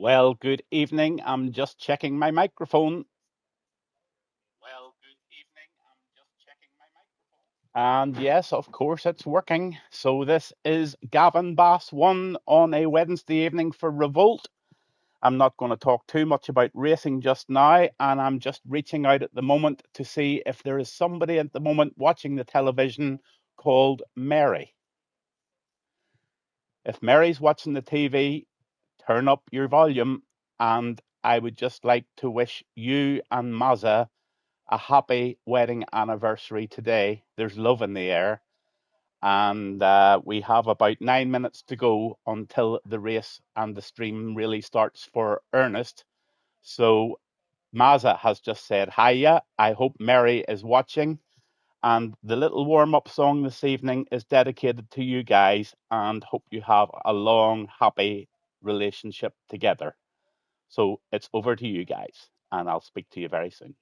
Well, good evening. I'm just checking my microphone. And yes, of course, it's working. So, this is Gavin Bass 1 on a Wednesday evening for Revolt. I'm not going to talk too much about racing just now, and I'm just reaching out at the moment to see if there is somebody at the moment watching the television called Mary. If Mary's watching the TV, turn up your volume, and I would just like to wish you and Mazza a happy wedding anniversary today. There's love in the air, and we have about 9 minutes to go until the race and the stream really starts for earnest. So, Mazza has just said hiya. I hope Mary is watching. And the little warm up song this evening is dedicated to you guys and hope you have a long, happy relationship together. So it's over to you guys, and I'll speak to you very soon.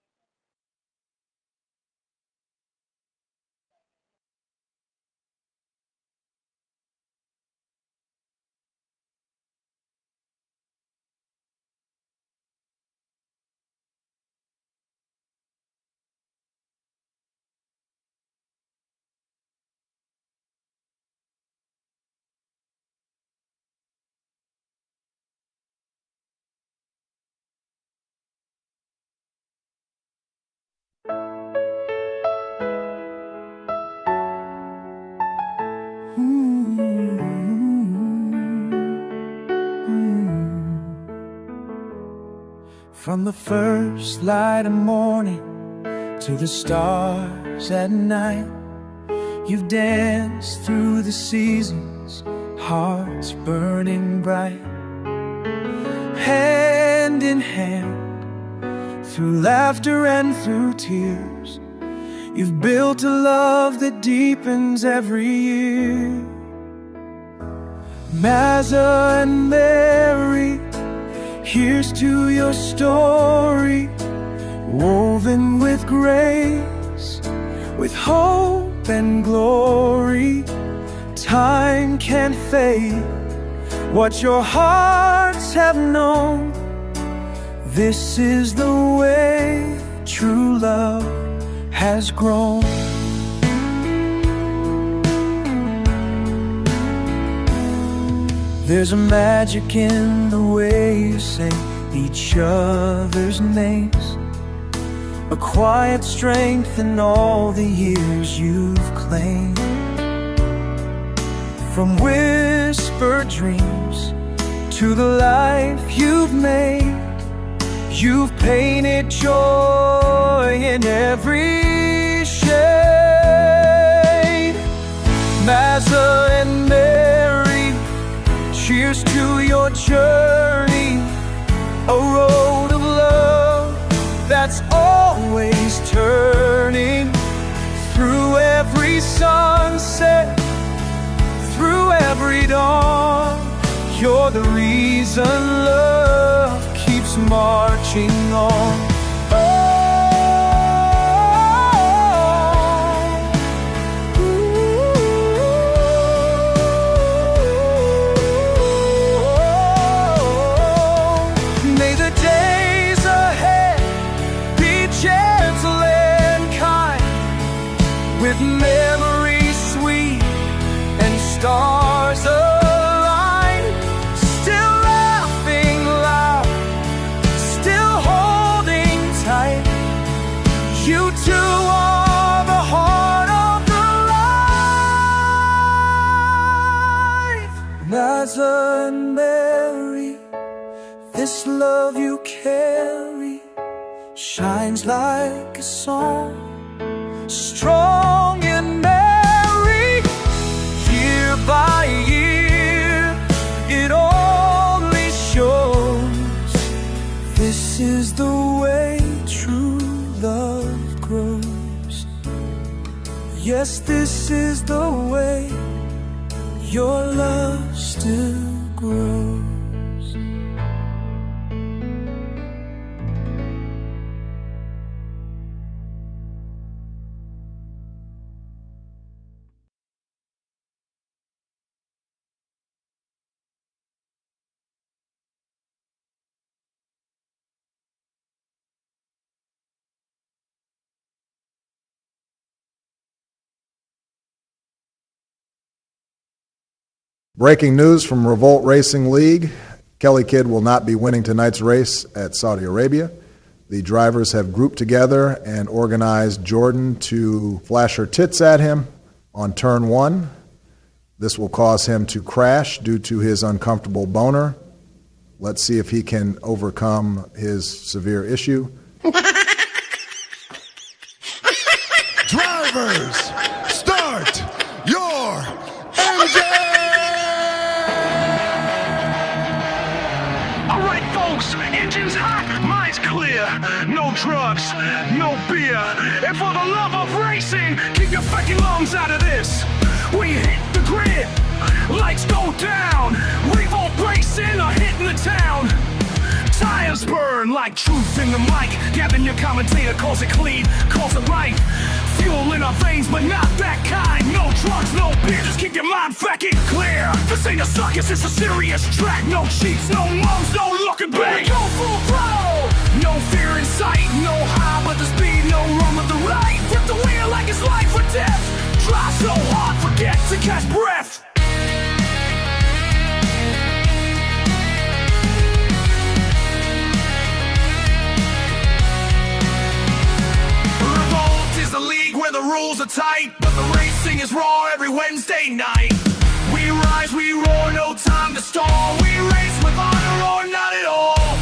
From the first light of morning to the stars at night, you've danced through the seasons, hearts burning bright. Hand in hand, through laughter and through tears, you've built a love that deepens every year. Mazza and Mary, here's to your story, woven with grace, with hope and glory. Time can't fade what your hearts have known. This is the way true love has grown. There's a magic in the way you say each other's names, a quiet strength in all the years you've claimed. From whispered dreams to the life you've made, you've painted joy in every shade. Mazza and Mary, cheers to your journey, a road of love that's always turning. Through every sunset, through every dawn, you're the reason love keeps marching on. With memories sweet and stars align, still laughing loud, still holding tight. You two are the heart of the life. Mazza and Mary, this love you carry shines like a song, strong and merry. Year by year, it only shows this is the way true love grows. Yes, this is the way your love still grows. Breaking news from Revolt Racing League. Kelly Kidd will not be winning tonight's race at Saudi Arabia. The drivers have grouped together and organized Jordan to flash her tits at him on turn one. This will cause him to crash due to his uncomfortable boner. Let's see if he can overcome his severe issue. Drivers, start your engine! All right, folks, engine's hot, mind's clear. No drugs, no beer. And for the love of racing, keep your fucking lungs out of this. When you hit the grid, lights go down. Revolt racing are hitting the town. Tires burn like truth in the mic. Gavin, your commentator, calls it clean, calls it right. Fuel in our veins, but not that kind. No drugs, no beer, just keep your mind fucking clear. This ain't a circus, it's a serious track. No cheats, no mums, no looking back. Go full throttle, no fear in sight. No high but the speed, no run with the right. Grip the wheel like it's life or death. Drive so hard, forget to catch breath. Where the rules are tight, but the racing is raw every Wednesday night. We rise, we roar, no time to stall. We race with honor or not at all.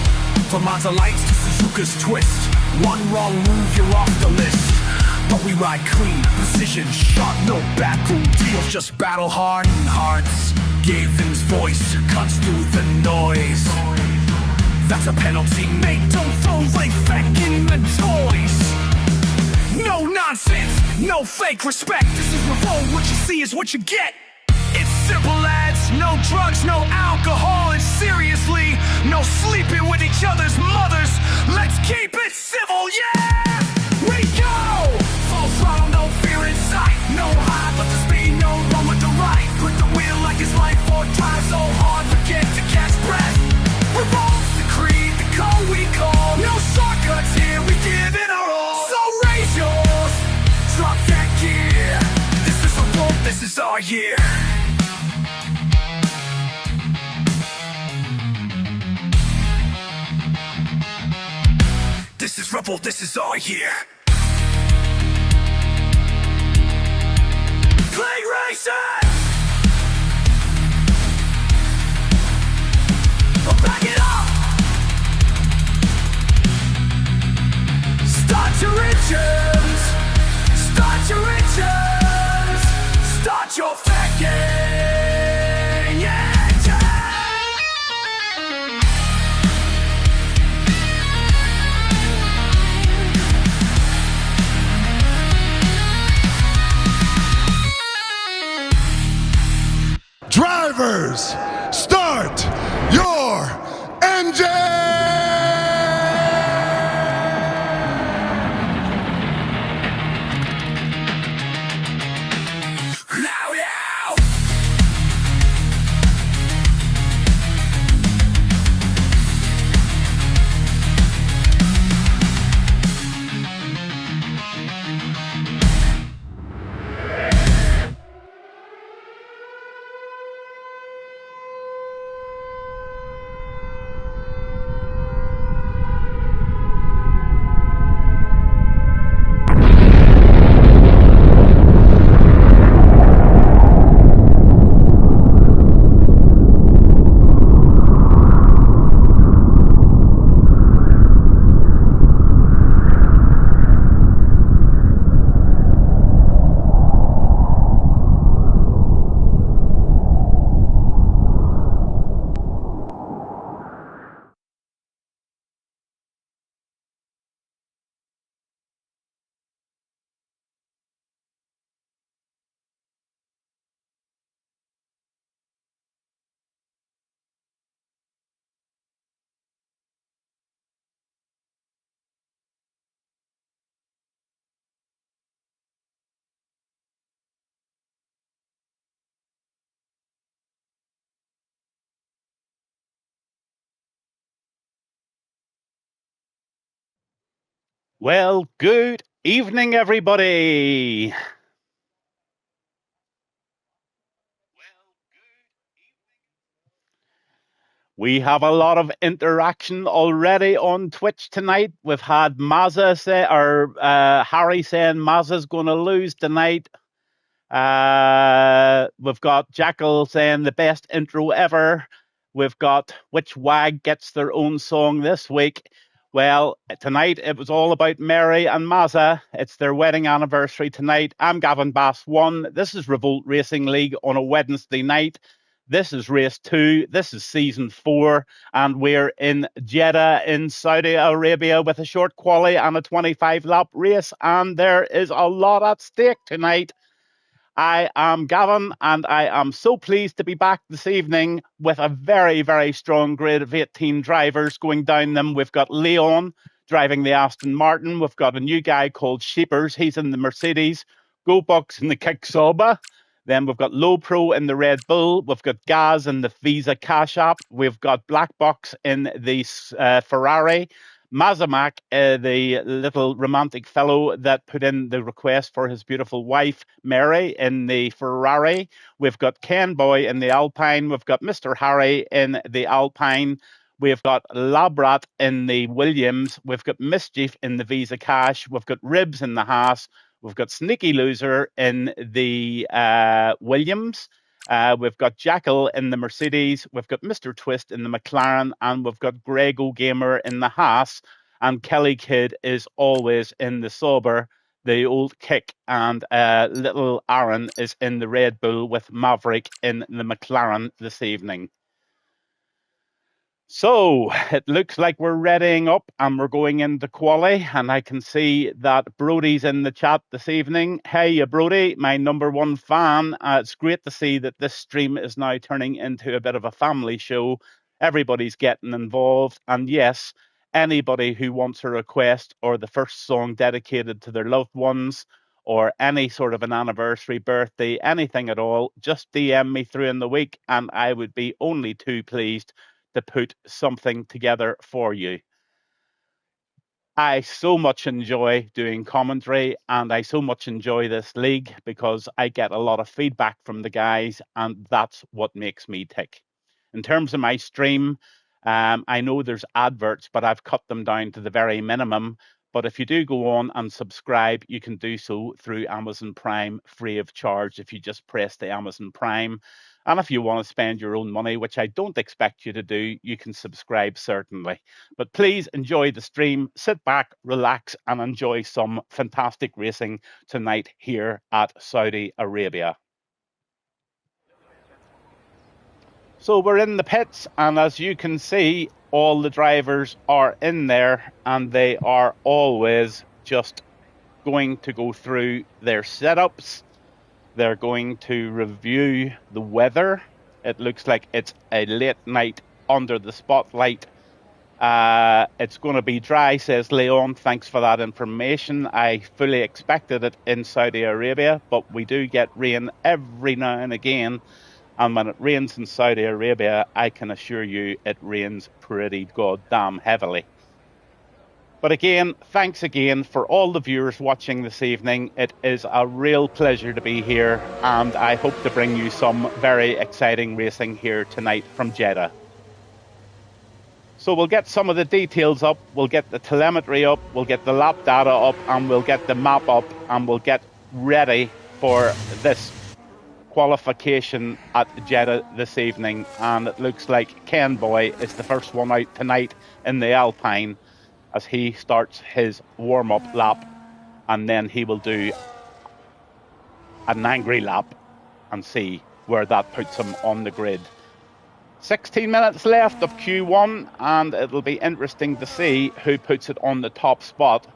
From Monza lights to Suzuka's twist, one wrong move, you're off the list. But we ride clean, precision, sharp, no backroom deals, just battle hardened hearts. Gavin's voice cuts through the noise. That's a penalty, mate, don't throw right back in the toys. No nonsense, no fake respect. This is Revolt, what you see is what you get. It's simple, lads, no drugs, no alcohol, and seriously, no sleeping with each other's mothers. Let's keep it civil, yeah! We go! Full throttle, no fear in sight. No high but the speed, no run with the right. Grip the wheel like it's life or drive so hard, forget to catch breath. Revolt's the creed, the code we call. No shortcuts here, we give it our all. So raise yours, drop that gear. This is Revolt, this is our year. This is Revolt, this is our year. Play racing! Back it up! Start your engines! Start your engines! Start your fucking engine! Drivers, start your engine! Well, good evening, everybody. We have a lot of interaction already on Twitch tonight. We've had Mazza say, or Harry saying Mazza's going to lose tonight. We've got Jackal saying the best intro ever. We've got which wag gets their own song this week. Well, tonight it was all about Mary and Mazza. It's their wedding anniversary tonight. I'm Gavin Bass 1. This is Revolt Racing League on a Wednesday night. This is race 2. This is season 4. And we're in Jeddah in Saudi Arabia with a short quali and a 25-lap race. And there is a lot at stake tonight. I am Gavin, and I am so pleased to be back this evening with a very, very strong grid of 18 drivers going down them. We've got Leon driving the Aston Martin. We've got a new guy called Sheepers. He's in the Mercedes. GoBucks in the Kicksauber. Then we've got Low Pro in the Red Bull. We've got Gaz in the Visa Cash App. We've got Black Box in the Ferrari. Mazamak, the little romantic fellow that put in the request for his beautiful wife, Mary, in the Ferrari. We've got Ken Boy in the Alpine. We've got Mr. Harry in the Alpine. We've got Labrat in the Williams. We've got Mischief in the Visa Cash. We've got Ribs in the Haas. We've got Sneaky Loser in the Williams. We've got Jackal in the Mercedes. We've got Mr. Twist in the McLaren. And we've got Grego Gamer in the Haas. And Kelly Kidd is always in the Sauber, the old kick. And little Aaron is in the Red Bull with Maverick in the McLaren this evening. So it looks like we're readying up and we're going into quali, and I can see that Brody's in the chat this evening. Hey, Brody, my number one fan. It's great to see that this stream is now turning into a bit of a family show. Everybody's getting involved, and yes, anybody who wants a request or the first song dedicated to their loved ones or any sort of an anniversary, birthday, anything at all, just DM me through in the week and I would be only too pleased to put something together for you. I so much enjoy doing commentary and I so much enjoy this league because I get a lot of feedback from the guys and that's what makes me tick. In terms of my stream, I know there's adverts, but I've cut them down to the very minimum. But if you do go on and subscribe, you can do so through Amazon Prime free of charge if you just press the Amazon Prime. And if you want to spend your own money, which I don't expect you to do, you can subscribe certainly. But please enjoy the stream, sit back, relax, and enjoy some fantastic racing tonight here at Saudi Arabia. So we're in the pits, and as you can see, all the drivers are in there, and they are always just going to go through their setups. They're going to review the weather. It looks like it's a late night under the spotlight. It's going to be dry, says Leon. Thanks for that information. I fully expected it in Saudi Arabia, but we do get rain every now and again. And when it rains in Saudi Arabia, I can assure you it rains pretty goddamn heavily. But again, thanks again for all the viewers watching this evening. It is a real pleasure to be here, and I hope to bring you some very exciting racing here tonight from Jeddah. So we'll get some of the details up, we'll get the telemetry up, we'll get the lap data up, and we'll get the map up, and we'll get ready for this qualification at Jeddah this evening. And it looks like Ken Boy is the first one out tonight in the Alpine as he starts his warm-up lap, and then he will do an angry lap and see where that puts him on the grid. 16 minutes left of Q1, and it'll be interesting to see who puts it on the top spot.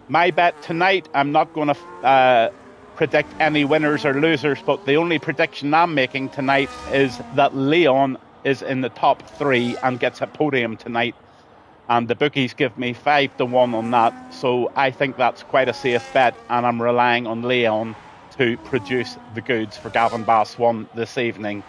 My bet tonight, I'm not going to predict any winners or losers, but the only prediction I'm making tonight is that Leon is in the top 3 and gets a podium tonight. And the bookies give me 5-1 on that. So I think that's quite a safe bet. And I'm relying on Leon to produce the goods for Gavin Bass 1 this evening.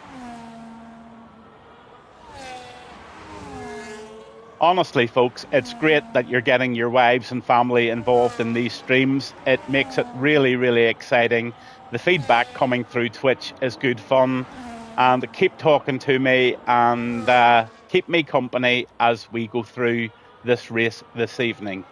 Honestly, folks, it's great that you're getting your wives and family involved in these streams. It makes it really, really exciting. The feedback coming through Twitch is good fun. and keep talking to me and keep me company as we go through this race this evening.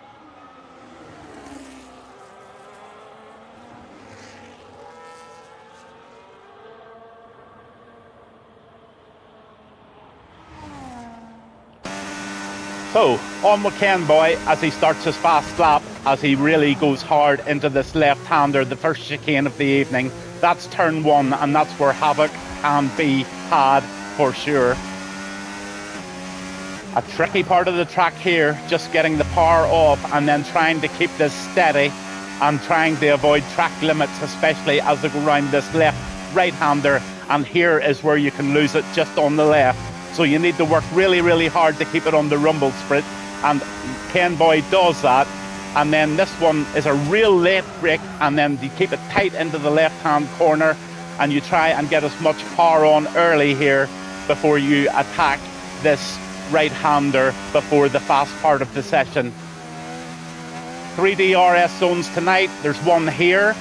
So, on with Ken Boy as he starts his fast lap, as he really goes hard into this left-hander, the first chicane of the evening. That's turn one, and that's where havoc can be had for sure. A tricky part of the track here, just getting the power off and then trying to keep this steady and trying to avoid track limits, especially as they go around this left right-hander, and here is where you can lose it just on the left. So you need to work really, really hard to keep it on the rumble split, and Ken Boy does that. And then this one is a real late brake, and then you keep it tight into the left-hand corner, and you try and get as much power on early here before you attack this right-hander before the fast part of the session. 3 DRS zones tonight. There's one here,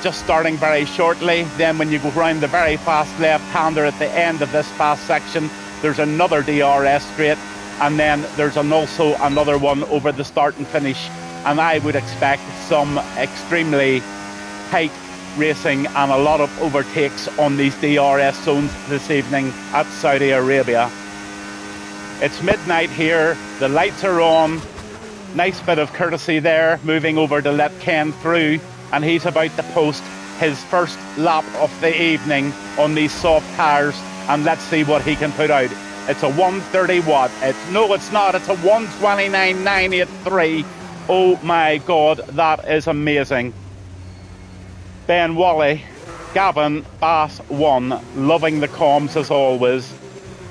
just starting very shortly. Then when you go around the very fast left-hander at the end of this fast section, there's another DRS straight, and then there's also another one over the start and finish. And I would expect some extremely tight racing and a lot of overtakes on these DRS zones this evening at Saudi Arabia. It's midnight here, the lights are on, nice bit of courtesy there, moving over to let Ken through, and he's about to post his first lap of the evening on these soft tyres, and let's see what he can put out. It's a 130 watt. No, it's not. It's a 129.983. Oh my God, that is amazing. Ben Wally, Gavin, Bass 1, loving the comms as always.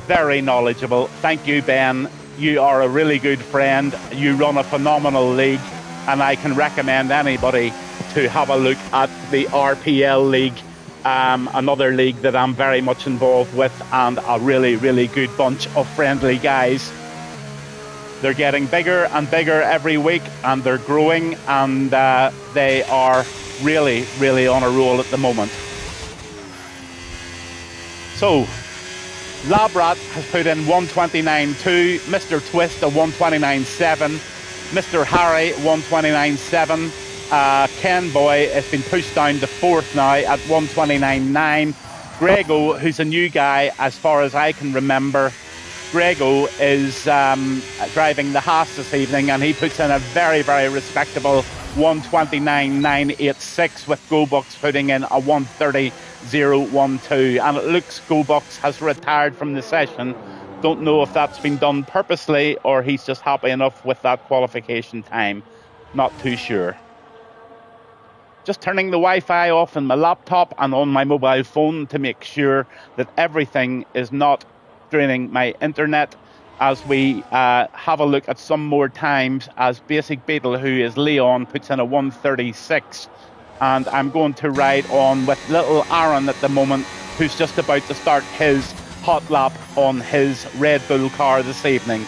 Very knowledgeable. Thank you, Ben. You are a really good friend. You run a phenomenal league, and I can recommend anybody to have a look at the RPL League, another league that I'm very much involved with, and a really, really good bunch of friendly guys. They're getting bigger and bigger every week, and they're growing, and they are really, really on a roll at the moment. So, Labrat has put in 129.2, Mr. Twist a 129.7, Mr. Harry 129.7, Ken Boy has been pushed down to fourth now at 129.9. Grego, who's a new guy as far as I can remember, Grego is driving the Haas this evening, and he puts in a very, very respectable 129.986, with GoBucks putting in a 130.012. And it looks GoBucks has retired from the session. Don't know if that's been done purposely or he's just happy enough with that qualification time. Not too sure. Just turning the Wi-Fi off on my laptop and on my mobile phone to make sure that everything is not draining my internet, as we have a look at some more times as Basic Beetle, who is Leon, puts in a 136. And I'm going to ride on with little Aaron at the moment, who's just about to start his hot lap on his Red Bull car this evening.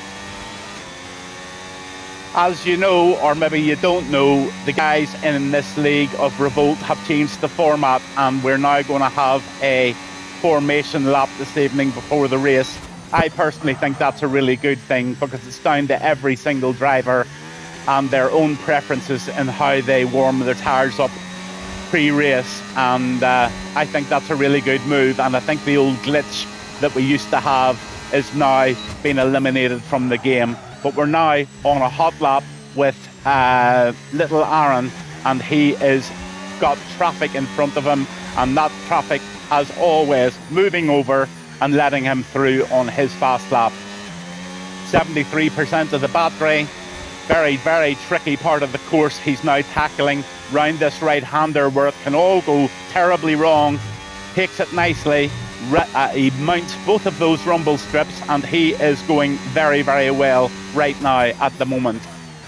As you know, or maybe you don't know, the guys in this league of Revolt have changed the format, and we're now going to have a formation lap this evening before the race. I personally think that's a really good thing, because it's down to every single driver and their own preferences in how they warm their tyres up pre-race, and I think that's a really good move, and I think the old glitch that we used to have is now being eliminated from the game. But we're now on a hot lap with little Aaron, and he is got traffic in front of him, and that traffic, as always, moving over and letting him through on his fast lap. 73% of the battery. Very, very tricky part of the course he's now tackling round this right-hander where it can all go terribly wrong. Takes it nicely. He mounts both of those rumble strips, and he is going very, very well right now at the moment.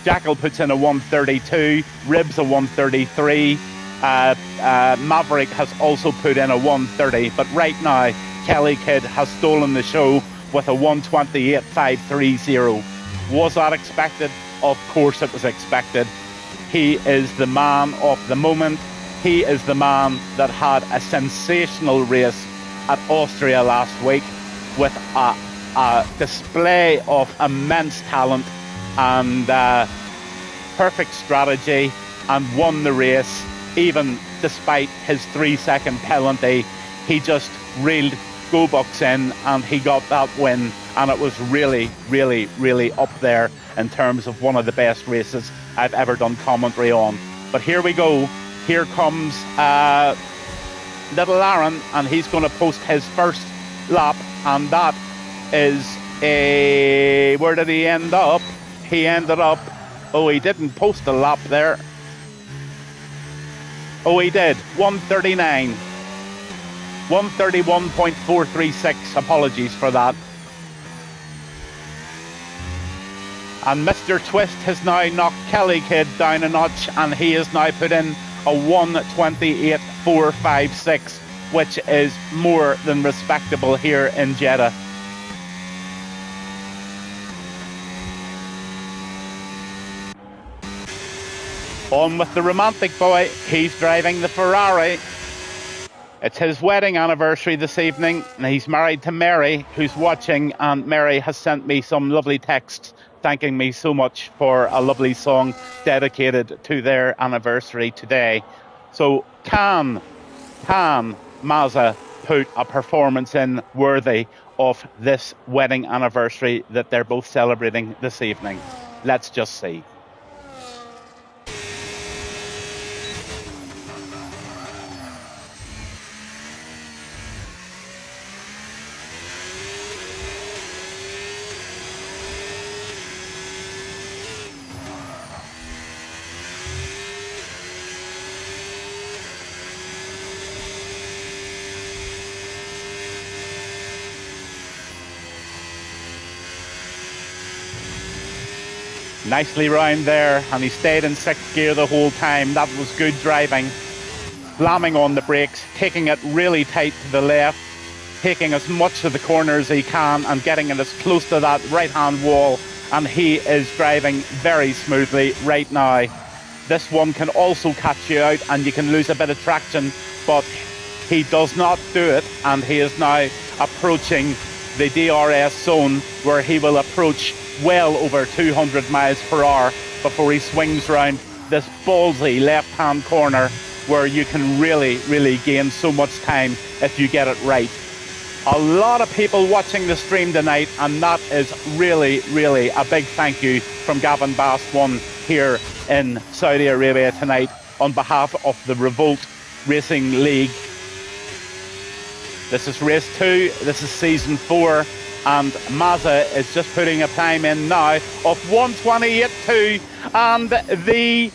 Jackal puts in a 132, Ribs a 133, Maverick has also put in a 130, but right now Kelly Kidd has stolen the show with a 128.530. Was that expected? Of course it was expected. He is the man of the moment. He is the man that had a sensational race at Austria last week with a display of immense talent and perfect strategy, and won the race. Even despite his 3-second penalty, he just reeled Go Bucks in and he got that win, and it was really, really, really up there in terms of one of the best races I've ever done commentary on. But here we go. Here comes little Aaron, and he's going to post his first lap, and that is a... Where did he end up? He ended up... Oh, he didn't post a lap there. Oh, he did. 1:39. 1:31.436. Apologies for that. And Mr. Twist has now knocked Kelly Kidd down a notch, and he has now put in a 1:28.456, which is more than respectable here in Jeddah. On with the romantic boy. He's driving the Ferrari. It's his wedding anniversary this evening, and he's married to Mary, who's watching, and Mary has sent me some lovely texts thanking me so much for a lovely song dedicated to their anniversary today. So can Mazza put a performance in worthy of this wedding anniversary that they're both celebrating this evening? Let's just see. Nicely round there, and he stayed in sixth gear the whole time. That was good driving. Slamming on the brakes, taking it really tight to the left, taking as much of the corner as he can and getting it as close to that right-hand wall, and he is driving very smoothly right now. This one can also catch you out and you can lose a bit of traction, but he does not do it, and he is now approaching the DRS zone where he will approach well over 200 miles per hour before he swings round this ballsy left-hand corner where you can really, really gain so much time if you get it right. A lot of people watching the stream tonight, and that is really, really a big thank you from Gavin Bass 1 here in Saudi Arabia tonight on behalf of the Revolt Racing League. This is race 2, this is season 4, and Mazza is just putting a time in now of 1:28.2, and the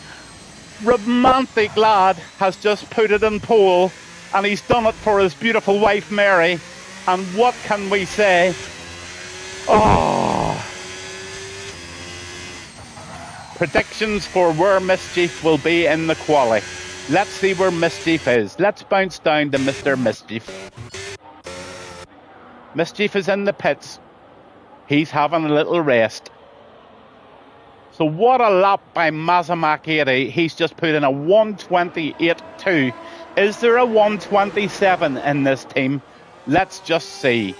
romantic lad has just put it in pole, and he's done it for his beautiful wife Mary. And what can we say? Oh! Predictions for where Mischief will be in the quali. Let's see where Mischief is. Let's bounce down to Mr. Mischief. Mischief is in the pits. He's having a little rest. So what a lap by Mazamak 80. He's just put in a 1:28.2. Is there a 1:27 in this team? Let's just see.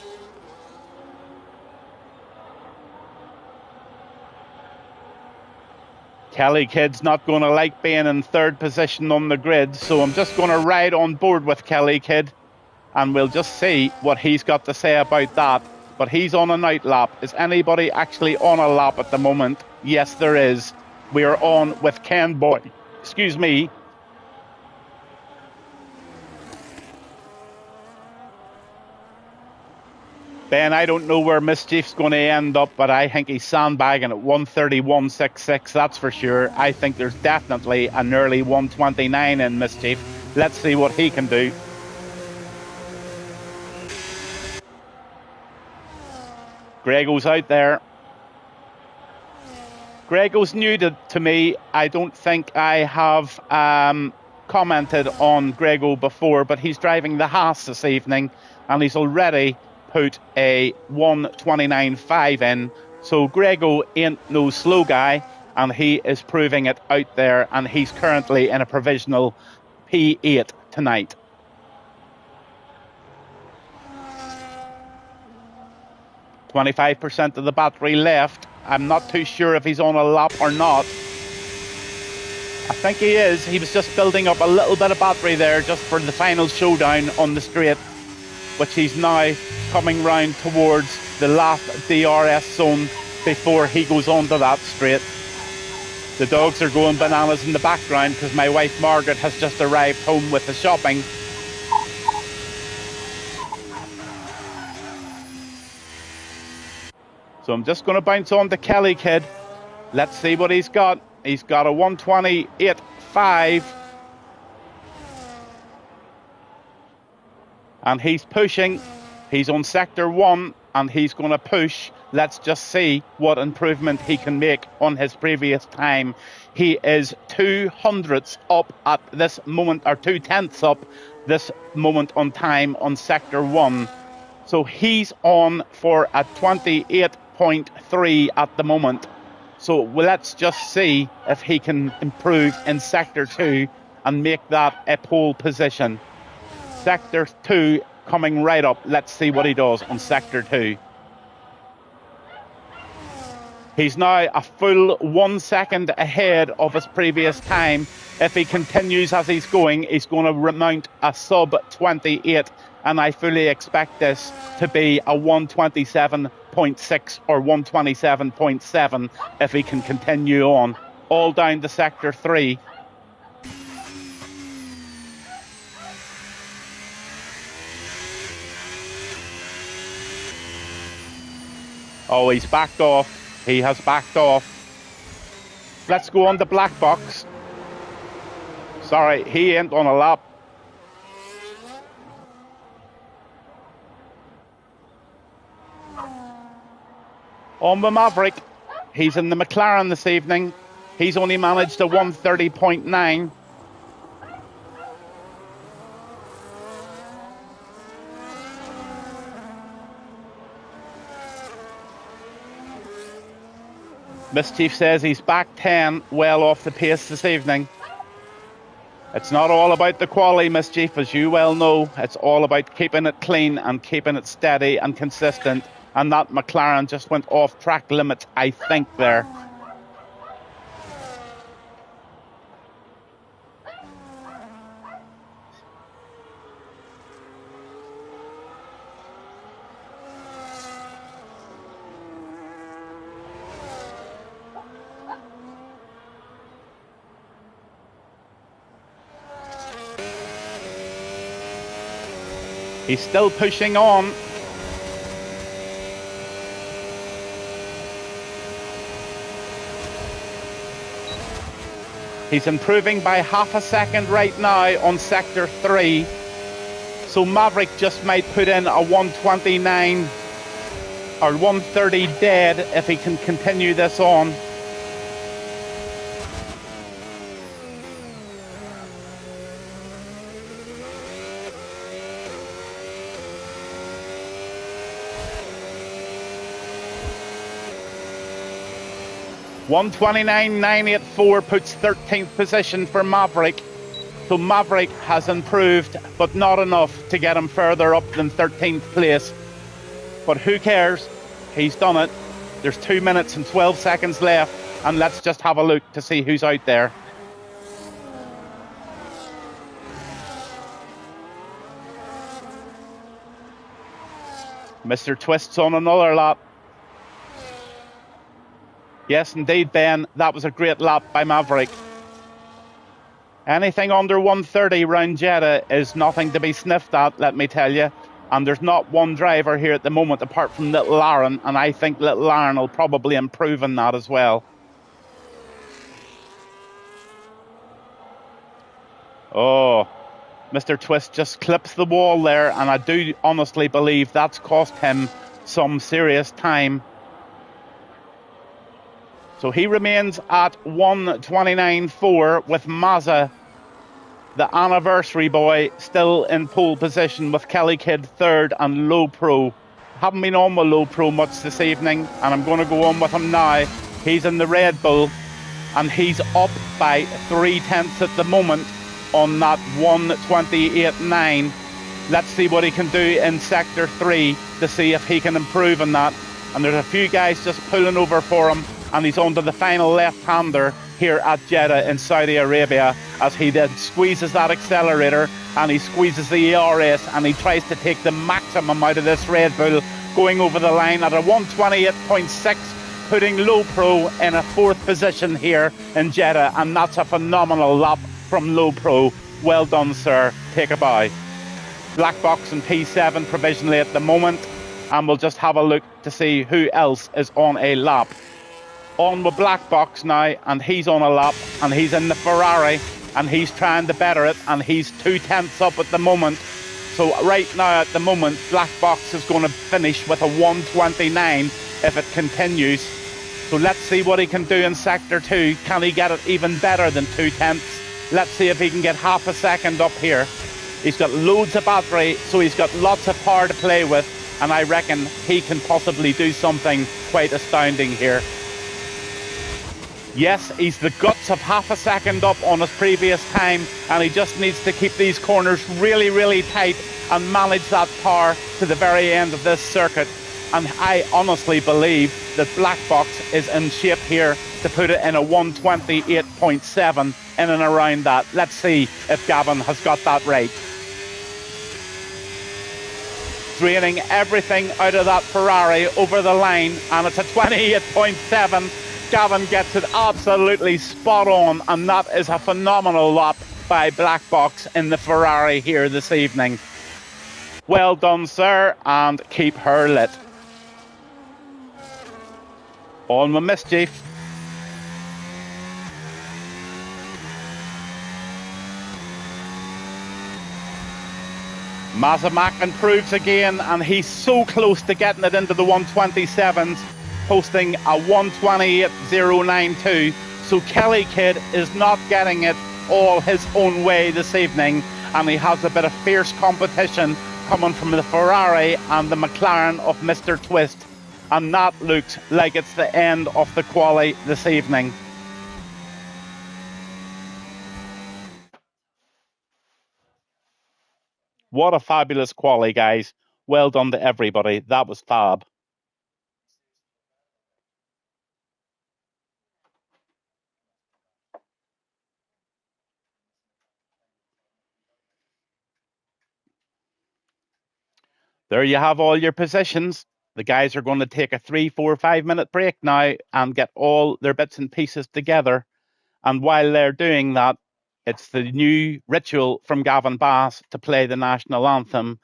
Kelly Kidd's not going to like being in third position on the grid, so I'm just going to ride on board with Kelly Kidd, and we'll just see what he's got to say about that. But he's on a night lap. Is anybody actually on a lap at the moment? Yes, there is. We are on with Ken Boyd. Excuse me. Ben, I don't know where Mischief's going to end up, but I think he's sandbagging at 1:31.66, that's for sure. I think there's definitely an early 1:29 in Mischief. Let's see what he can do. Grego's out there. Grego's new to me. I don't think I have commented on Grego before, but he's driving the Haas this evening, and he's already put a 1:29.5 in. So Grego ain't no slow guy, and he is proving it out there, and he's currently in a provisional P8 tonight. 25% of the battery left. I'm not too sure if he's on a lap or not. I think he is. He was just building up a little bit of battery there just for the final showdown on the straight, which he's now coming round towards the last DRS zone before he goes onto that straight. The dogs are going bananas in the background because my wife Margaret has just arrived home with the shopping. So I'm just going to bounce on to Kelly Kid. Let's see what he's got. He's got a 128.5. And he's pushing. He's on sector 1 and he's going to push. Let's just see what improvement he can make on his previous time. He is 2/100ths up at this moment, or 2/10ths up this moment on time on sector 1. So he's on for a 28.3 at the moment. So let's just see if he can improve in sector 2 and make that a pole position. Sector 2 coming right up. Let's see what he does on sector 2. He's now a full 1 second ahead of his previous time. If he continues as he's going to remount a sub 28, and I fully expect this to be a 127.6 or 127.7 if he can continue on, all down to sector 3. Oh, he's backed off. He has backed off. Let's go on the black box. Sorry, he ain't on a lap. On the Maverick, he's in the McLaren this evening. He's only managed a 130.9. Mischief says he's back 10, well off the pace this evening. It's not all about the quality, Mischief, as you well know. It's all about keeping it clean and keeping it steady and consistent. And that McLaren just went off track limits, I think, there. He's still pushing on. He's improving by half a second right now on sector 3. So Maverick just might put in a 129 or 130 dead if he can continue this on. $129.984 puts 13th position for Maverick. So Maverick has improved, but not enough to get him further up than 13th place. But who cares? He's done it. There's 2 minutes and 12 seconds left, and let's just have a look to see who's out there. Mr. Twist's on another lap. Yes, indeed, Ben. That was a great lap by Maverick. Anything under 130 round Jeddah is nothing to be sniffed at, let me tell you. And there's not one driver here at the moment apart from Little Aaron, and I think Little Aaron will probably improve in that as well. Oh, Mr. Twist just clips the wall there, and I do honestly believe that's cost him some serious time. So he remains at 129.4 with Mazza, the anniversary boy, still in pole position with Kelly Kid third and Low Pro. Haven't been on with Low Pro much this evening, and I'm going to go on with him now. He's in the Red Bull, and he's up by 3/10 at the moment on that 128.9. Let's see what he can do in Sector 3 to see if he can improve on that. and there's a few guys just pulling over for him, and he's on to the final left-hander here at Jeddah in Saudi Arabia, as he then squeezes that accelerator and he squeezes the ERS and he tries to take the maximum out of this Red Bull, going over the line at a 128.6, putting Low Pro in a 4th position here in Jeddah, and that's a phenomenal lap from Low Pro. Well done, sir. Take a bow. Black box and P7 provisionally at the moment, and we'll just have a look to see who else is on a lap. On with black box now, and he's on a lap, and he's in the Ferrari, and he's trying to better it, and he's 2/10 up at the moment. So right now at the moment, black box is going to finish with a 129 if it continues. So let's see what he can do in sector 2. Can he get it even better than 2/10? Let's see if he can get half a second up here. He's got loads of battery, so he's got lots of power to play with, and I reckon he can possibly do something quite astounding here. Yes, he's the guts of half a second up on his previous time, and he just needs to keep these corners really, really tight and manage that power to the very end of this circuit. And I honestly believe that Black Box is in shape here to put it in a 128.7 in and around that. Let's see if Gavin has got that right. Draining everything out of that Ferrari over the line, and it's a 28.7. Gavin gets it absolutely spot on, and that is a phenomenal lap by Black Box in the Ferrari here this evening. Well done, sir, and keep her lit. On with mischief. Mazamak improves again, and he's so close to getting it into the 127s, posting a 128.092. So Kelly Kidd is not getting it all his own way this evening, and he has a bit of fierce competition coming from the Ferrari and the McLaren of Mr. Twist, and that looks like it's the end of the quali this evening. What a fabulous quali, guys. Well done to everybody. That was fab. There you have all your positions. The guys are going to take a 3, 4, 5 minute break now and get all their bits and pieces together. And while they're doing that, it's the new ritual from Gavin Bass to play the national anthem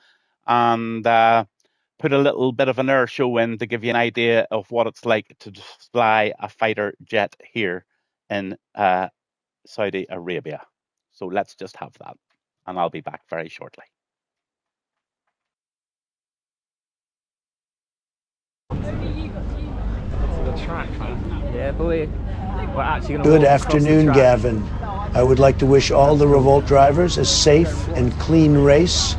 and put a little bit of an air show in to give you an idea of what it's like to fly a fighter jet here in Saudi Arabia. So let's just have that, and I'll be back very shortly. Good afternoon, Gavin. I would like to wish all the Revolt drivers a safe and clean race.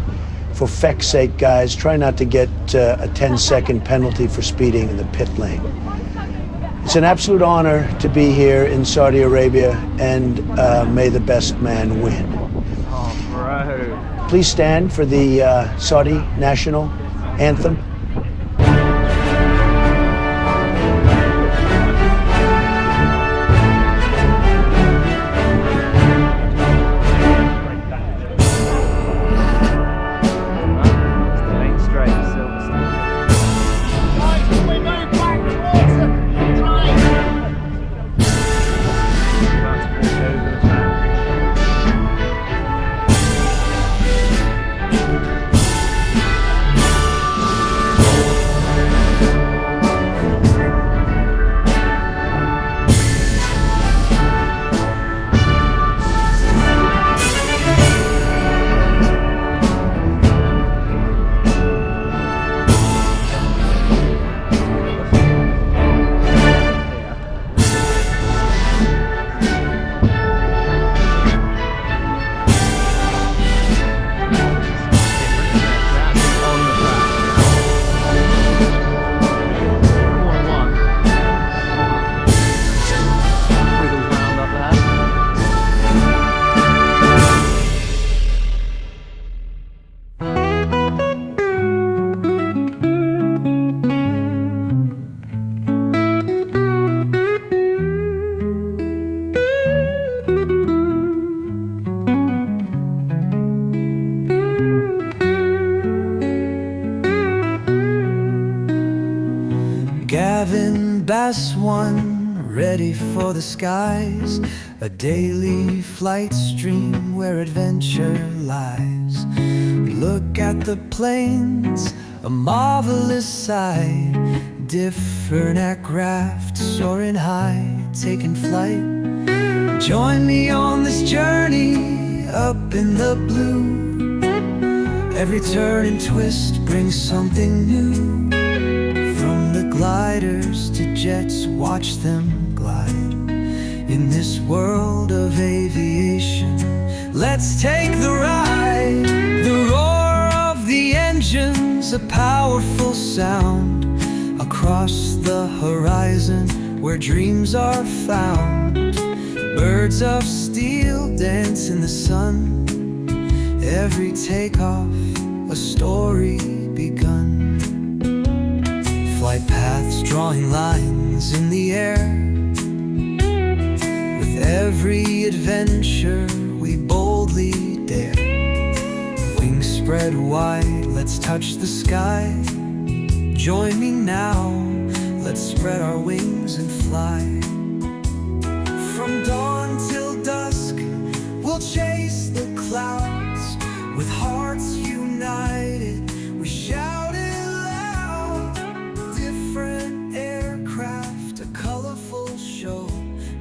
For feck's sake, guys, try not to get a 10-second penalty for speeding in the pit lane. It's an absolute honor to be here in Saudi Arabia, and may the best man win. Oh, bro. Please stand for the Saudi national anthem. Gavin, Bass 1, ready for the skies. A daily flight stream where adventure lies. Look at the plains, a marvelous sight. Different aircraft soaring high, taking flight. Join me on this journey up in the blue. Every turn and twist brings something new. From the gliders to jets, watch them glide. In this world of aviation, let's take the ride. The roar of the engines, a powerful sound. Across the horizon where dreams are found. Birds of steel dance in the sun. Every takeoff, a story begun. Flight paths drawing lines in the air. With every adventure we boldly dare. Wings spread wide, let's touch the sky. Join me now, let's spread our wings and fly. From dawn till dusk, we'll chase the clouds. With hearts united, we shout it loud. Different aircraft, a colorful show.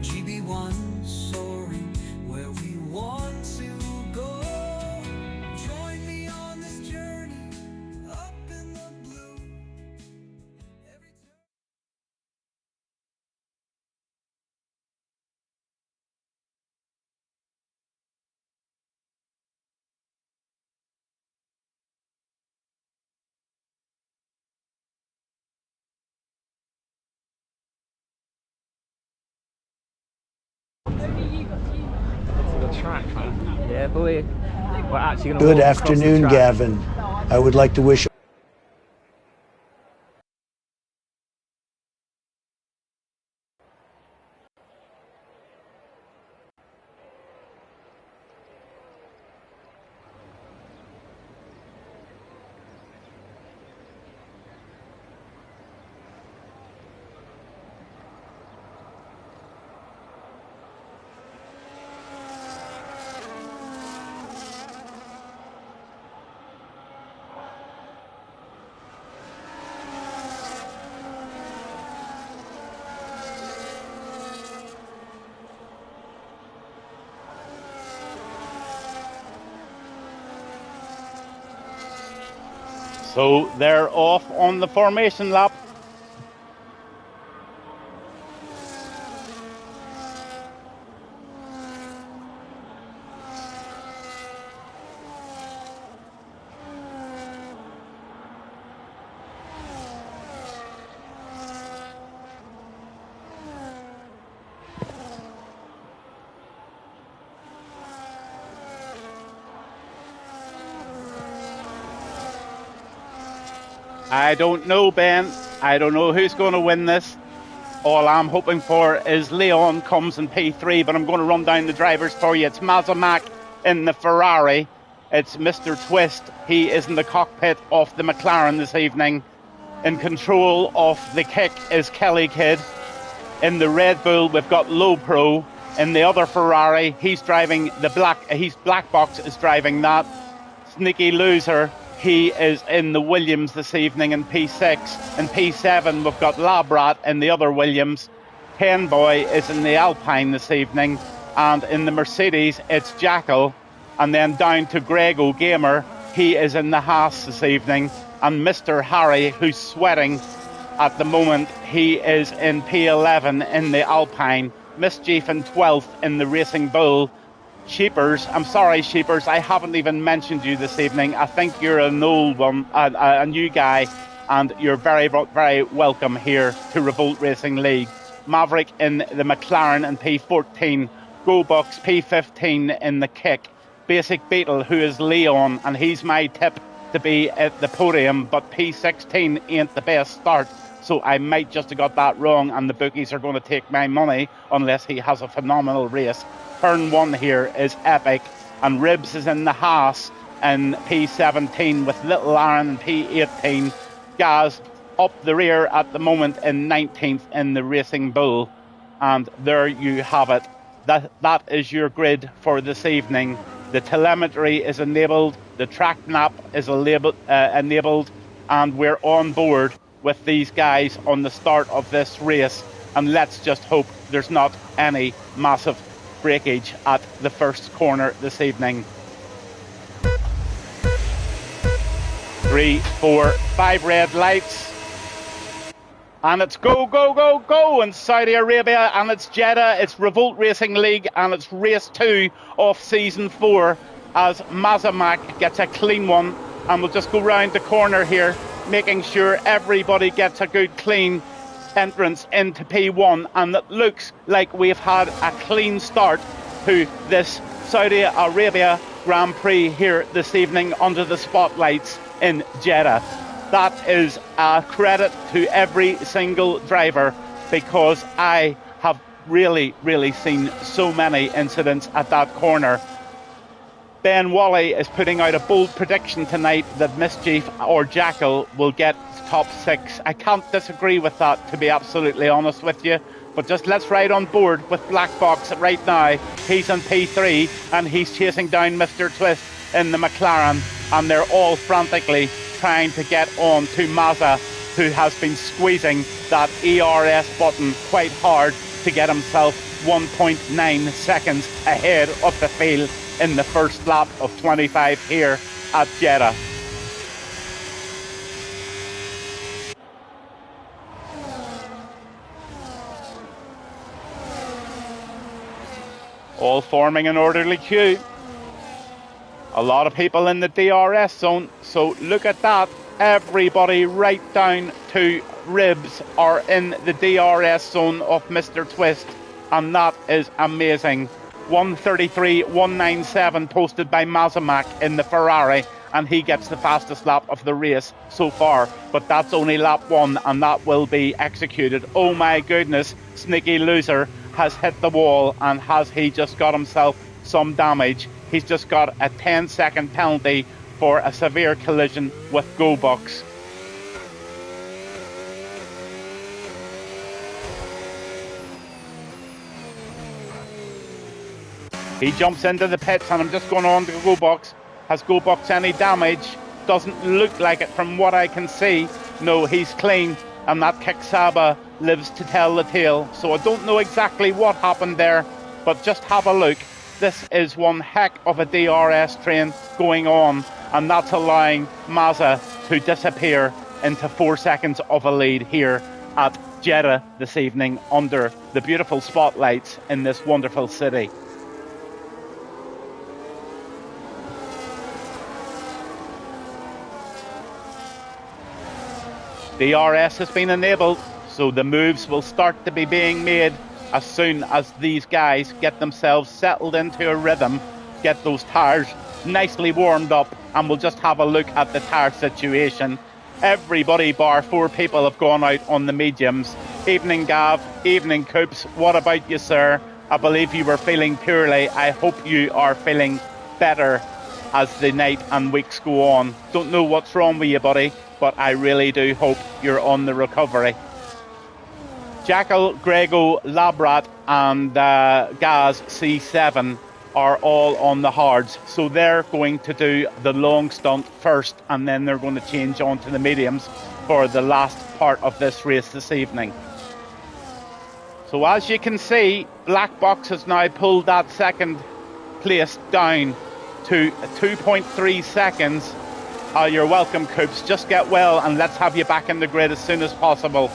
GB1 soaring where we want to go. Join me on this journey up in the blue. Yeah, but we're actually going to Good afternoon, Gavin. I would like to wish So they're off on the formation lap. I don't know, Ben. I don't know who's going to win this. All I'm hoping for is Leon comes in P3, but I'm going to run down the drivers for you. It's Mazamak in the Ferrari. It's Mr. Twist. He is in the cockpit of the McLaren this evening. In control of the kick is Kelly Kidd. In the Red Bull, we've got Low Pro. In the other Ferrari, he's driving the Black Box is driving that. Sneaky loser. He is in the Williams this evening in P6. In P7, we've got Labrat in the other Williams. Ken Boy is in the Alpine this evening. And in the Mercedes, it's Jackal. And then down to Greg O'Gamer. He is in the Haas this evening. And Mr. Harry, who's sweating at the moment, he is in P11 in the Alpine. Mischief in 12th in the Racing Bull. Sheepers, I'm sorry, Sheepers, I haven't even mentioned you this evening. I think you're an old one, a new guy, and you're very, very welcome here to Revolt Racing League. Maverick in the McLaren in P14, GoBucks P15 in the kick. Basic Beetle, who is Leon, and he's my tip to be at the podium, but P16 ain't the best start. So I might just have got that wrong, and the bookies are going to take my money unless he has a phenomenal race. Turn 1 here is epic, and Ribs is in the Haas in P17 with Little Aaron in P18. Gaz up the rear at the moment in 19th in the Racing Bull. And there you have it. That is your grid for this evening. The telemetry is enabled, the track map is enabled, and we're on board with these guys on the start of this race. And let's just hope there's not any massive breakage at the first corner this evening. 3, 4, 5 red lights. And it's go, go, go, go in Saudi Arabia, and it's Jeddah, it's Revolt Racing League, and it's race 2 of season 4 as Mazamak gets a clean one. And we'll just go round the corner here, making sure everybody gets a good clean entrance into P1. And it looks like we've had a clean start to this Saudi Arabia Grand Prix here this evening under the spotlights in Jeddah. That is a credit to every single driver, because I have really seen so many incidents at that corner. Ben Wally is putting out a bold prediction tonight that Mischief or Jackal will get top 6. I can't disagree with that, to be absolutely honest with you. But just let's ride on board with Black Box right now. He's in P3 and he's chasing down Mr. Twist in the McLaren, and they're all frantically trying to get on to Mazza, who has been squeezing that ERS button quite hard to get himself 1.9 seconds ahead of the field in the first lap of 25 here at Jeddah. All forming an orderly queue. A lot of people in the DRS zone, so look at that. Everybody right down to Ribs are in the DRS zone of Mr. Twist, and that is amazing. 1:33.197 posted by Mazamak in the Ferrari, and he gets the fastest lap of the race so far. But that's only lap 1, and that will be executed. Oh my goodness, Sneaky Loser has hit the wall, and has he just got himself some damage? He's just got a 10-second penalty for a severe collision with GoBox. He jumps into the pits, and I'm just going on to GoBox. Has GoBox any damage? Doesn't look like it from what I can see. No, he's clean, and that Kicksaba lives to tell the tale. So I don't know exactly what happened there, but just have a look. This is one heck of a DRS train going on, and that's allowing Mazza to disappear into 4 seconds of a lead here at Jeddah this evening under the beautiful spotlights in this wonderful city. DRS has been enabled, so the moves will start to be being made as soon as these guys get themselves settled into a rhythm, get those tyres nicely warmed up, and we'll just have a look at the tyre situation. Everybody bar 4 people have gone out on the mediums. Evening Gav, evening Coops, what about you, sir? I believe you were feeling poorly. I hope you are feeling better as the night and weeks go on. Don't know what's wrong with you, buddy, but I really do hope you're on the recovery. Jackal, Grego, Labrat and Gaz C7 are all on the hards, so they're going to do the long stunt first, and then they're going to change on to the mediums for the last part of this race this evening. So as you can see, Black Box has now pulled that second place down to 2.3 seconds. You're welcome, Coops. Just get well and let's have you back in the grid as soon as possible.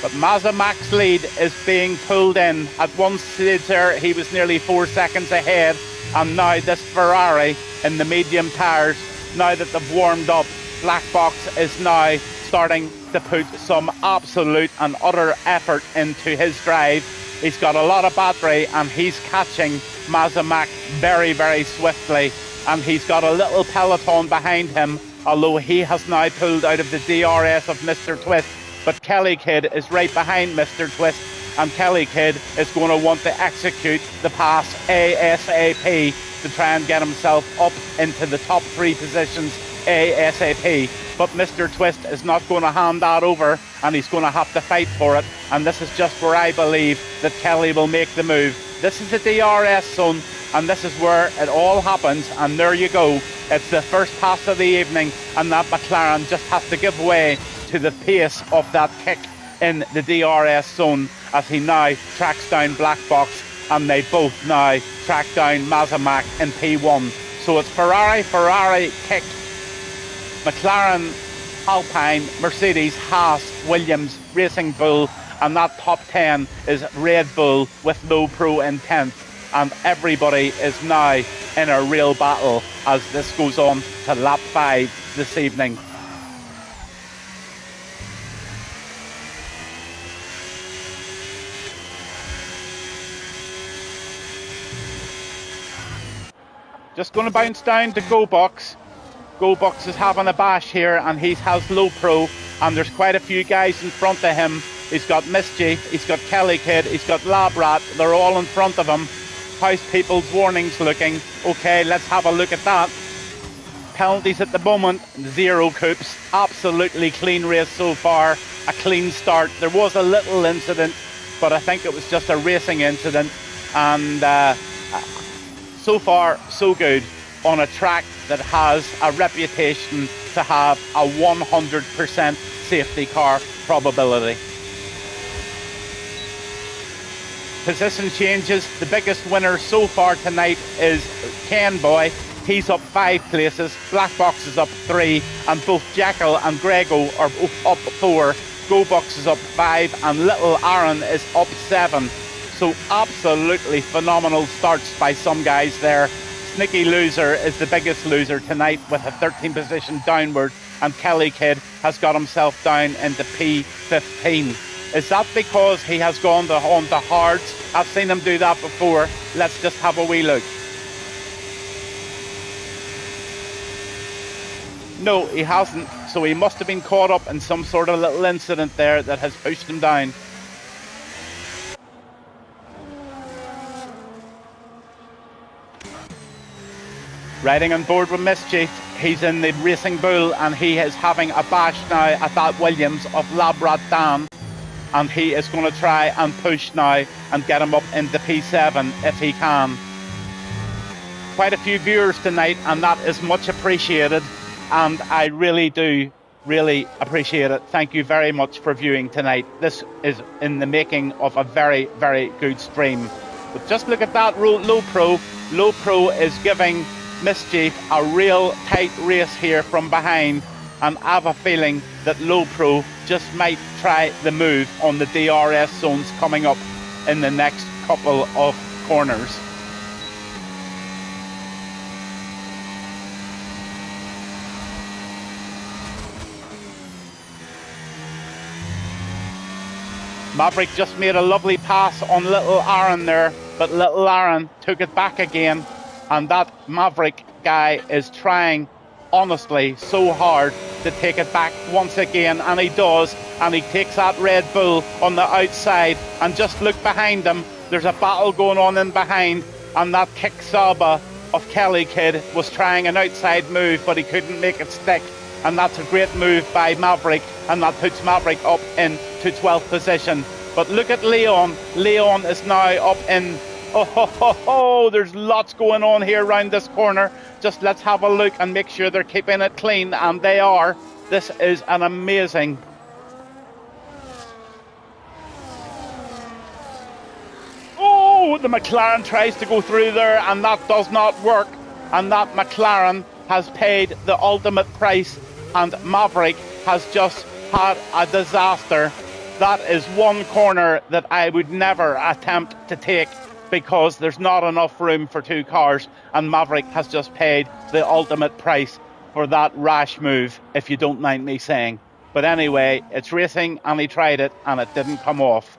But Mazamak's lead is being pulled in. At one stage there, he was nearly 4 seconds ahead. And now this Ferrari in the medium tyres, now that they've warmed up, Black Box is now starting to put some absolute and utter effort into his drive. He's got a lot of battery and he's catching Mazamak very swiftly. And he's got a little peloton behind him, although he has now pulled out of the DRS of Mr. Twist. But Kelly Kid is right behind Mr. Twist, and Kelly Kid is going to want to execute the pass ASAP to try and get himself up into the top 3 positions ASAP. But Mr. Twist is not going to hand that over, and he's going to have to fight for it. And this is just where I believe that Kelly will make the move. This is the DRS zone, and this is where it all happens. And there you go. It's the first pass of the evening, and that McLaren just has to give way to the pace of that kick in the DRS zone as he now tracks down Black Box, and they both now track down Mazamak in P1. So it's Ferrari, kick, McLaren, Alpine, Mercedes, Haas, Williams, Racing Bull, and that top 10 is Red Bull with low pro in 10th. And everybody is now in a real battle as this goes on to lap 5 this evening. Just going to bounce down to GoBox. GoBox is having a bash here, and he has low pro, and there's quite a few guys in front of him. He's got Mischief, he's got Kelly Kid, he's got Labrat. They're all in front of him. How's people's warnings looking? Okay, let's have a look at that. Penalties at the moment, 0 coups. Absolutely clean race so far. A clean start. There was a little incident, but I think it was just a racing incident. And so far, so good on a track that has a reputation to have a 100% safety car probability. Position changes. The biggest winner so far tonight is Ken Boy. He's up 5 places. Black Box is up 3, and both Jekyll and Grego are both up 4. GoBox is up 5, and Little Aaron is up 7. So absolutely phenomenal starts by some guys there. Snicky Loser is the biggest loser tonight with a 13 position downward, and Kelly Kid has got himself down into P15. Is that because he has gone on to hards? I've seen him do that before. Let's just have a wee look. No, he hasn't. So he must have been caught up in some sort of little incident there that has pushed him down. Riding on board with Mischief, he's in the Racing Bull, and he is having a bash now at that Williams of Labrat Dan, and he is going to try and push now and get him up into P7 if he can. Quite a few viewers tonight, and that is much appreciated, and I really do appreciate it. Thank you very much for viewing tonight. This is in the making of a very, very good stream. But just look at that low pro. Low pro is giving Mischief a real tight race here from behind, and I have a feeling that Low Pro just might try the move on the DRS zones coming up in the next couple of corners. Maverick just made a lovely pass on Little Aaron there, but Little Aaron took it back again, and that Maverick guy is trying honestly so hard to take it back once again, and he does, and he takes that Red Bull on the outside, and just look behind him, there's a battle going on in behind, and that Kick Saba of Kelly Kid was trying an outside move, but he couldn't make it stick, and that's a great move by Maverick, and that puts Maverick up into 12th position. But look at Leon. Leon is now up in there's lots going on here around this corner. Just let's have a look and make sure they're keeping it clean, and they are. This is an amazing. Oh, the McLaren tries to go through there, and that does not work. And that McLaren has paid the ultimate price, and Maverick has just had a disaster. That is one corner that I would never attempt to take, because there's not enough room for two cars, and Maverick has just paid the ultimate price for that rash move, if you don't mind me saying. But anyway, it's racing, and he tried it, and it didn't come off.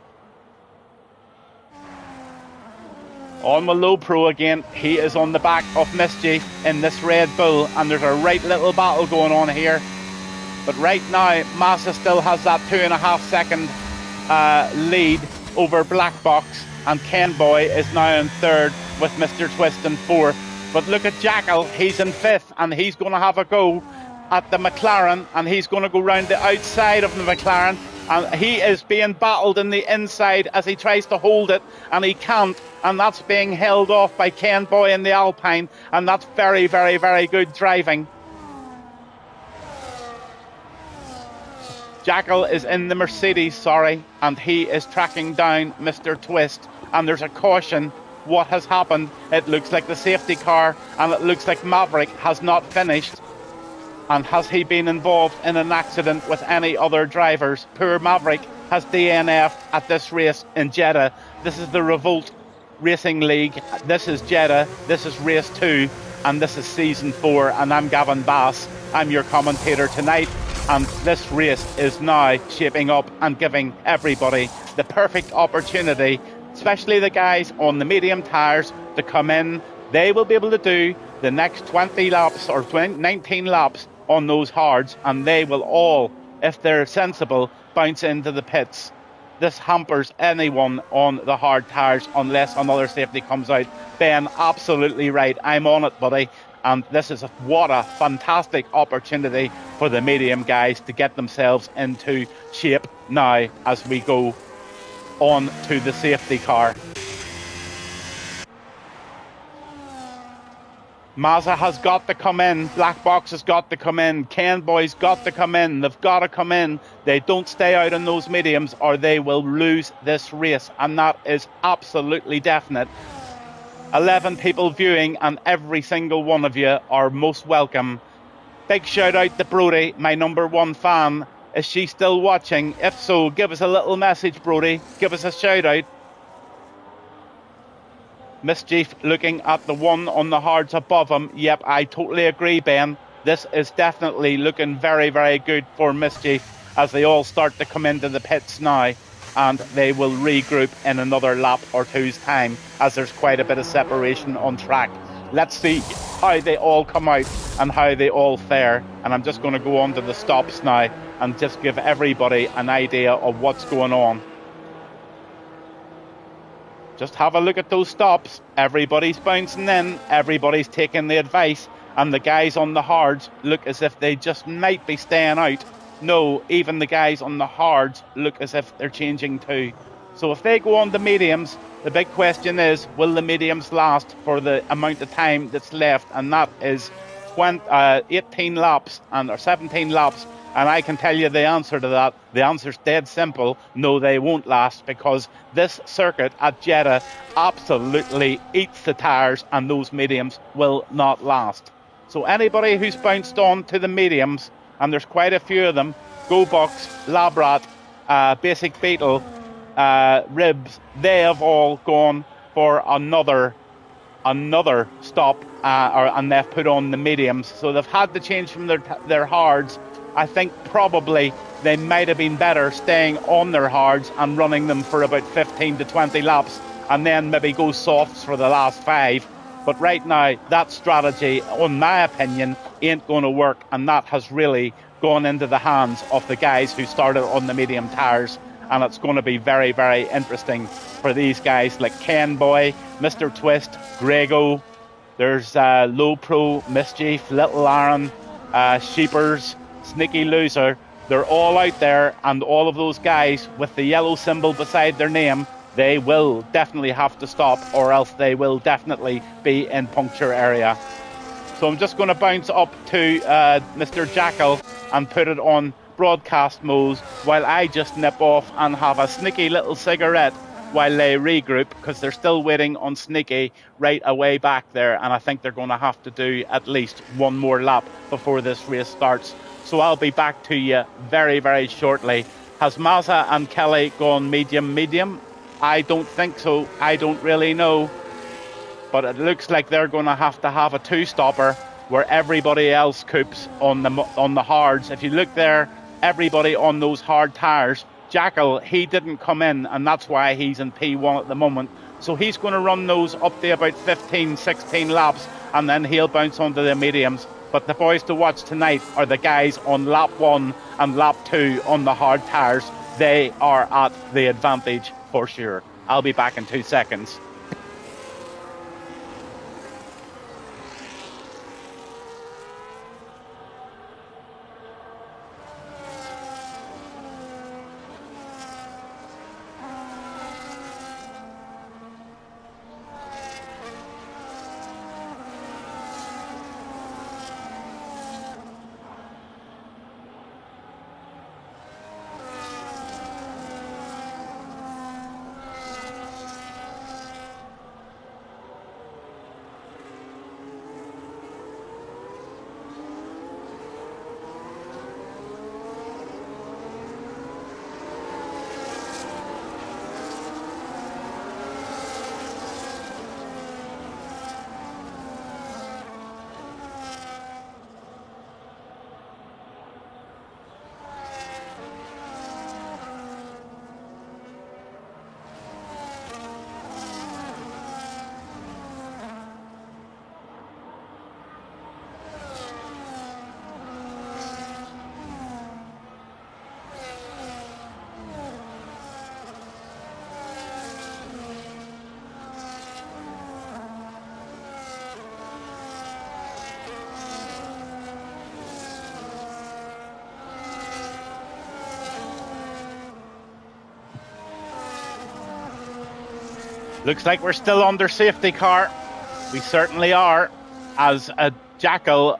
On with Low Pro again. He is on the back of Mischief in this Red Bull, and there's a right little battle going on here. But right now, Massa still has that 2.5 second lead over Black Box, and Ken Boy is now in third with Mr. Twist in fourth. But look at Jackal, he's in fifth, and he's going to have a go. at the McLaren, and he's going to go round the outside of the McLaren, and he is being battled in the inside as he tries to hold it, and he can't, and that's being held off by Ken Boy in the Alpine, and that's very, very, very good driving. Jackal is in the Mercedes, and he is tracking down Mr. Twist, and there's a caution. What has happened? It looks like the safety car, and it looks like Maverick has not finished. And has he been involved in an accident with any other drivers? Poor Maverick has DNF'd at this race in Jeddah. This is the Revolt Racing League. This is Jeddah. This is race 2, and this is season 4. And I'm Gavin Bass. I'm your commentator tonight. And this race is now shaping up and giving everybody the perfect opportunity, especially the guys on the medium tyres, to come in. They will be able to do the next 20 laps or 19 laps on those hards, and they will all, if they're sensible, bounce into the pits. This hampers anyone on the hard tyres unless another safety comes out. Ben, absolutely right. I'm on it, buddy. And this is what a fantastic opportunity for the medium guys to get themselves into shape now as we go on to the safety car. Mazza has got to come in. Black Box has got to come in. Ken Boy's got to come in. They've got to come in. They don't stay out in those mediums or they will lose this race. And that is absolutely definite. 11 people viewing, and every single one of you are most welcome. Big shout out to Brodie, my number 1 fan. Is she still watching? If so, give us a little message, Brodie. Give us a shout out. Mischief looking at the one on the hards above him. Yep, I totally agree, Ben. This is definitely looking very, very good for Mischief as they all start to come into the pits now. And they will regroup in another lap or two's time, as there's quite a bit of separation on track. Let's see how they all come out and how they all fare. And I'm just going to go on to the stops now and just give everybody an idea of what's going on. Just have a look at those stops. Everybody's bouncing in, everybody's taking the advice, and the guys on the hards look as if they just might be staying out. No, even the guys on the hards look as if they're changing too. So if they go on the mediums, the big question is, will the mediums last for the amount of time that's left? And that is 18 laps or 17 laps. And I can tell you the answer to that. The answer's dead simple. No, they won't last, because this circuit at Jeddah absolutely eats the tyres, and those mediums will not last. So anybody who's bounced on to the mediums, and there's quite a few of them, Go Bucks, Labrat, Basic Beetle, Ribs, they have all gone for another stop, and they've put on the mediums. So they've had to change from their hards. I think probably they might have been better staying on their hards and running them for about 15 to 20 laps, and then maybe go softs for the last 5. But right now, that strategy, in my opinion, ain't going to work, and that has really gone into the hands of the guys who started on the medium tyres. And it's going to be very, very interesting for these guys like Ken Boy, Mr. Twist, Grego. There's Low Pro, Mischief, Little Aaron, Sheepers, Sneaky Loser. They're all out there, and all of those guys with the yellow symbol beside their name, they will definitely have to stop, or else they will definitely be in puncture area. So I'm just going to bounce up to Mr. Jackal and put it on broadcast mode while I just nip off and have a sneaky little cigarette while they regroup, because they're still waiting on Sneaky right away back there, and I think they're going to have to do at least one more lap before this race starts. So I'll be back to you very, very shortly. Has Mazza and Kelly gone medium? I don't think so. I don't really know. But it looks like they're going to have a two-stopper where everybody else coops on the hards. If you look there, everybody on those hard tyres. Jackal, he didn't come in, and that's why he's in P1 at the moment. So he's going to run those up to about 15, 16 laps, and then he'll bounce onto the mediums. But the boys to watch tonight are the guys on lap 1 and lap 2 on the hard tyres. They are at the advantage for sure. I'll be back in 2 seconds. Looks like we're still under safety car. We certainly are. As a Jackal,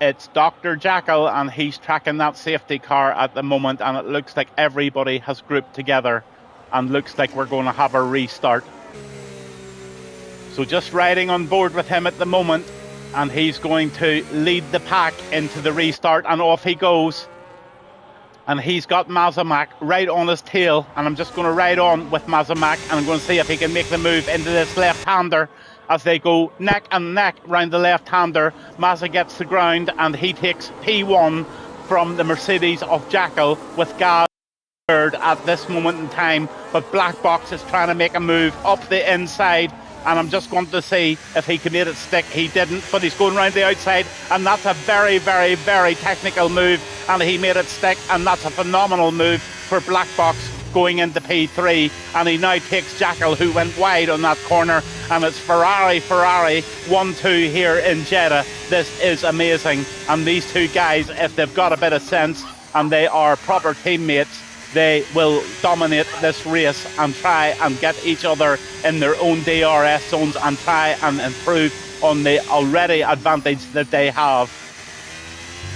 it's Dr. Jackal, and he's tracking that safety car at the moment, and it looks like everybody has grouped together, and looks like we're going to have a restart. So just riding on board with him at the moment, and he's going to lead the pack into the restart, and off he goes. And he's got Mazamak right on his tail, and I'm just going to ride on with Mazamak, and I'm going to see if he can make the move into this left-hander as they go neck and neck round the left-hander. Mazza gets the ground, and he takes P1 from the Mercedes of Jackal with Gaz third at this moment in time, but Black Box is trying to make a move up the inside, and I'm just going to see if he can make it stick. He didn't, but he's going round the outside, and that's a very, very, very technical move, and he made it stick, and that's a phenomenal move for Black Box going into P3, and he now takes Jackal, who went wide on that corner, and it's Ferrari 1-2 here in Jeddah. This is amazing, and these two guys, if they've got a bit of sense and they are proper teammates, they will dominate this race and try and get each other in their own DRS zones and try and improve on the already advantage that they have.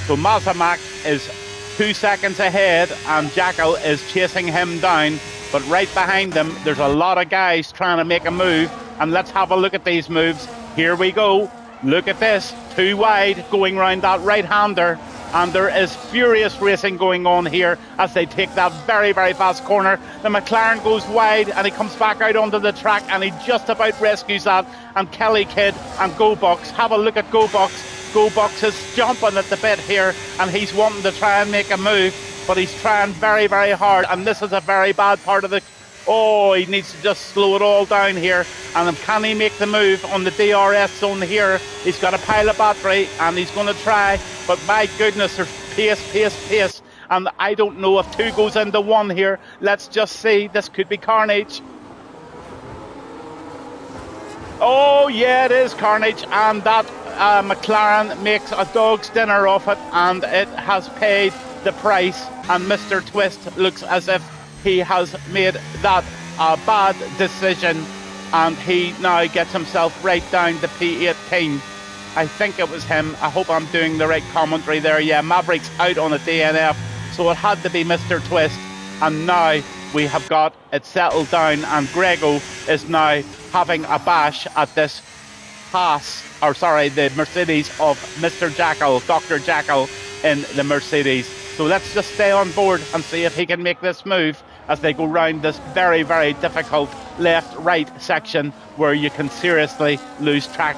So Mazamak is 2 seconds ahead, and Jackal is chasing him down, but right behind them there's a lot of guys trying to make a move, and let's have a look at these moves. Here we go. Look at this, too wide going round that right-hander, and there is furious racing going on here as they take that very, very fast corner. The McLaren goes wide, and he comes back out onto the track, and he just about rescues that. And Kelly Kidd and GoBox, have a look at GoBox. GoBox is jumping at the bit here, and he's wanting to try and make a move, but he's trying very, very hard, and this is a very bad part of the... Oh, he needs to just slow it all down here. And can he make the move on the DRS zone here? He's got a pile of battery, and he's going to try. But my goodness, there's pace. And I don't know if 2 goes into 1 here. Let's just see. This could be carnage. Oh, yeah, it is carnage. And that McLaren makes a dog's dinner of it, and it has paid the price. And Mr. Twist looks as if he has made that a bad decision, and he now gets himself right down to P18. I think it was him. I hope I'm doing the right commentary there. Yeah, Maverick's out on a DNF, so it had to be Mr. Twist. And now we have got it settled down, and Grego is now having a bash at this the Mercedes of Mr. Jackal, Dr. Jackal in the Mercedes. So let's just stay on board and see if he can make this move as they go round this very, very difficult left-right section where you can seriously lose track.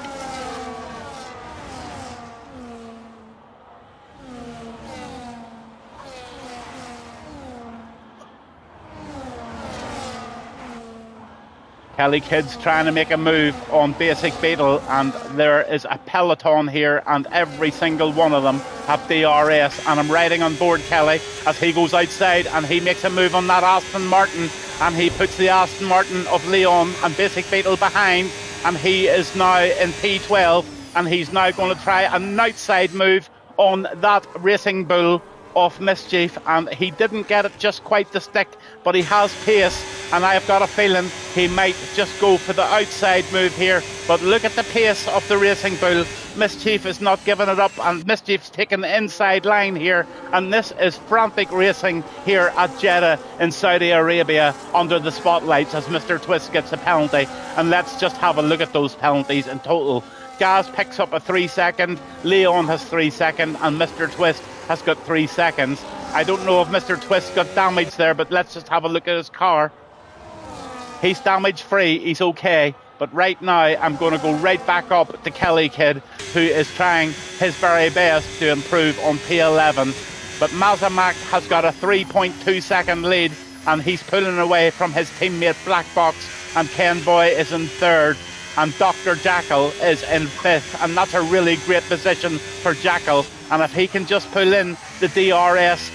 Kelly Kidd's trying to make a move on Basic Beetle, and there is a peloton here, and every single one of them have DRS, and I'm riding on board Kelly as he goes outside, and he makes a move on that Aston Martin, and he puts the Aston Martin of Leon and Basic Beetle behind, and he is now in P12, and he's now going to try an outside move on that Racing Bull of Mischief, and he didn't get it just quite to stick, but he has pace, and I've got a feeling he might just go for the outside move here. But look at the pace of the Racing Bull. Mischief is not giving it up, and Mischief's taking the inside line here, and this is frantic racing here at Jeddah in Saudi Arabia under the spotlights as Mr. Twist gets a penalty. And let's just have a look at those penalties in total. Gaz picks up a 3 second, Leon has 3 seconds, and Mr. Twist has got 3 seconds. I don't know if Mr. Twist got damaged there, but let's just have a look at his car. He's damage free, he's okay. But right now I'm going to go right back up to Kelly Kidd, who is trying his very best to improve on P11. But Mazamak has got a 3.2 second lead, and he's pulling away from his teammate Black Box, and Ken Boy is in third, and Dr. Jackal is in fifth, and that's a really great position for Jackal. And if he can just pull in the DRS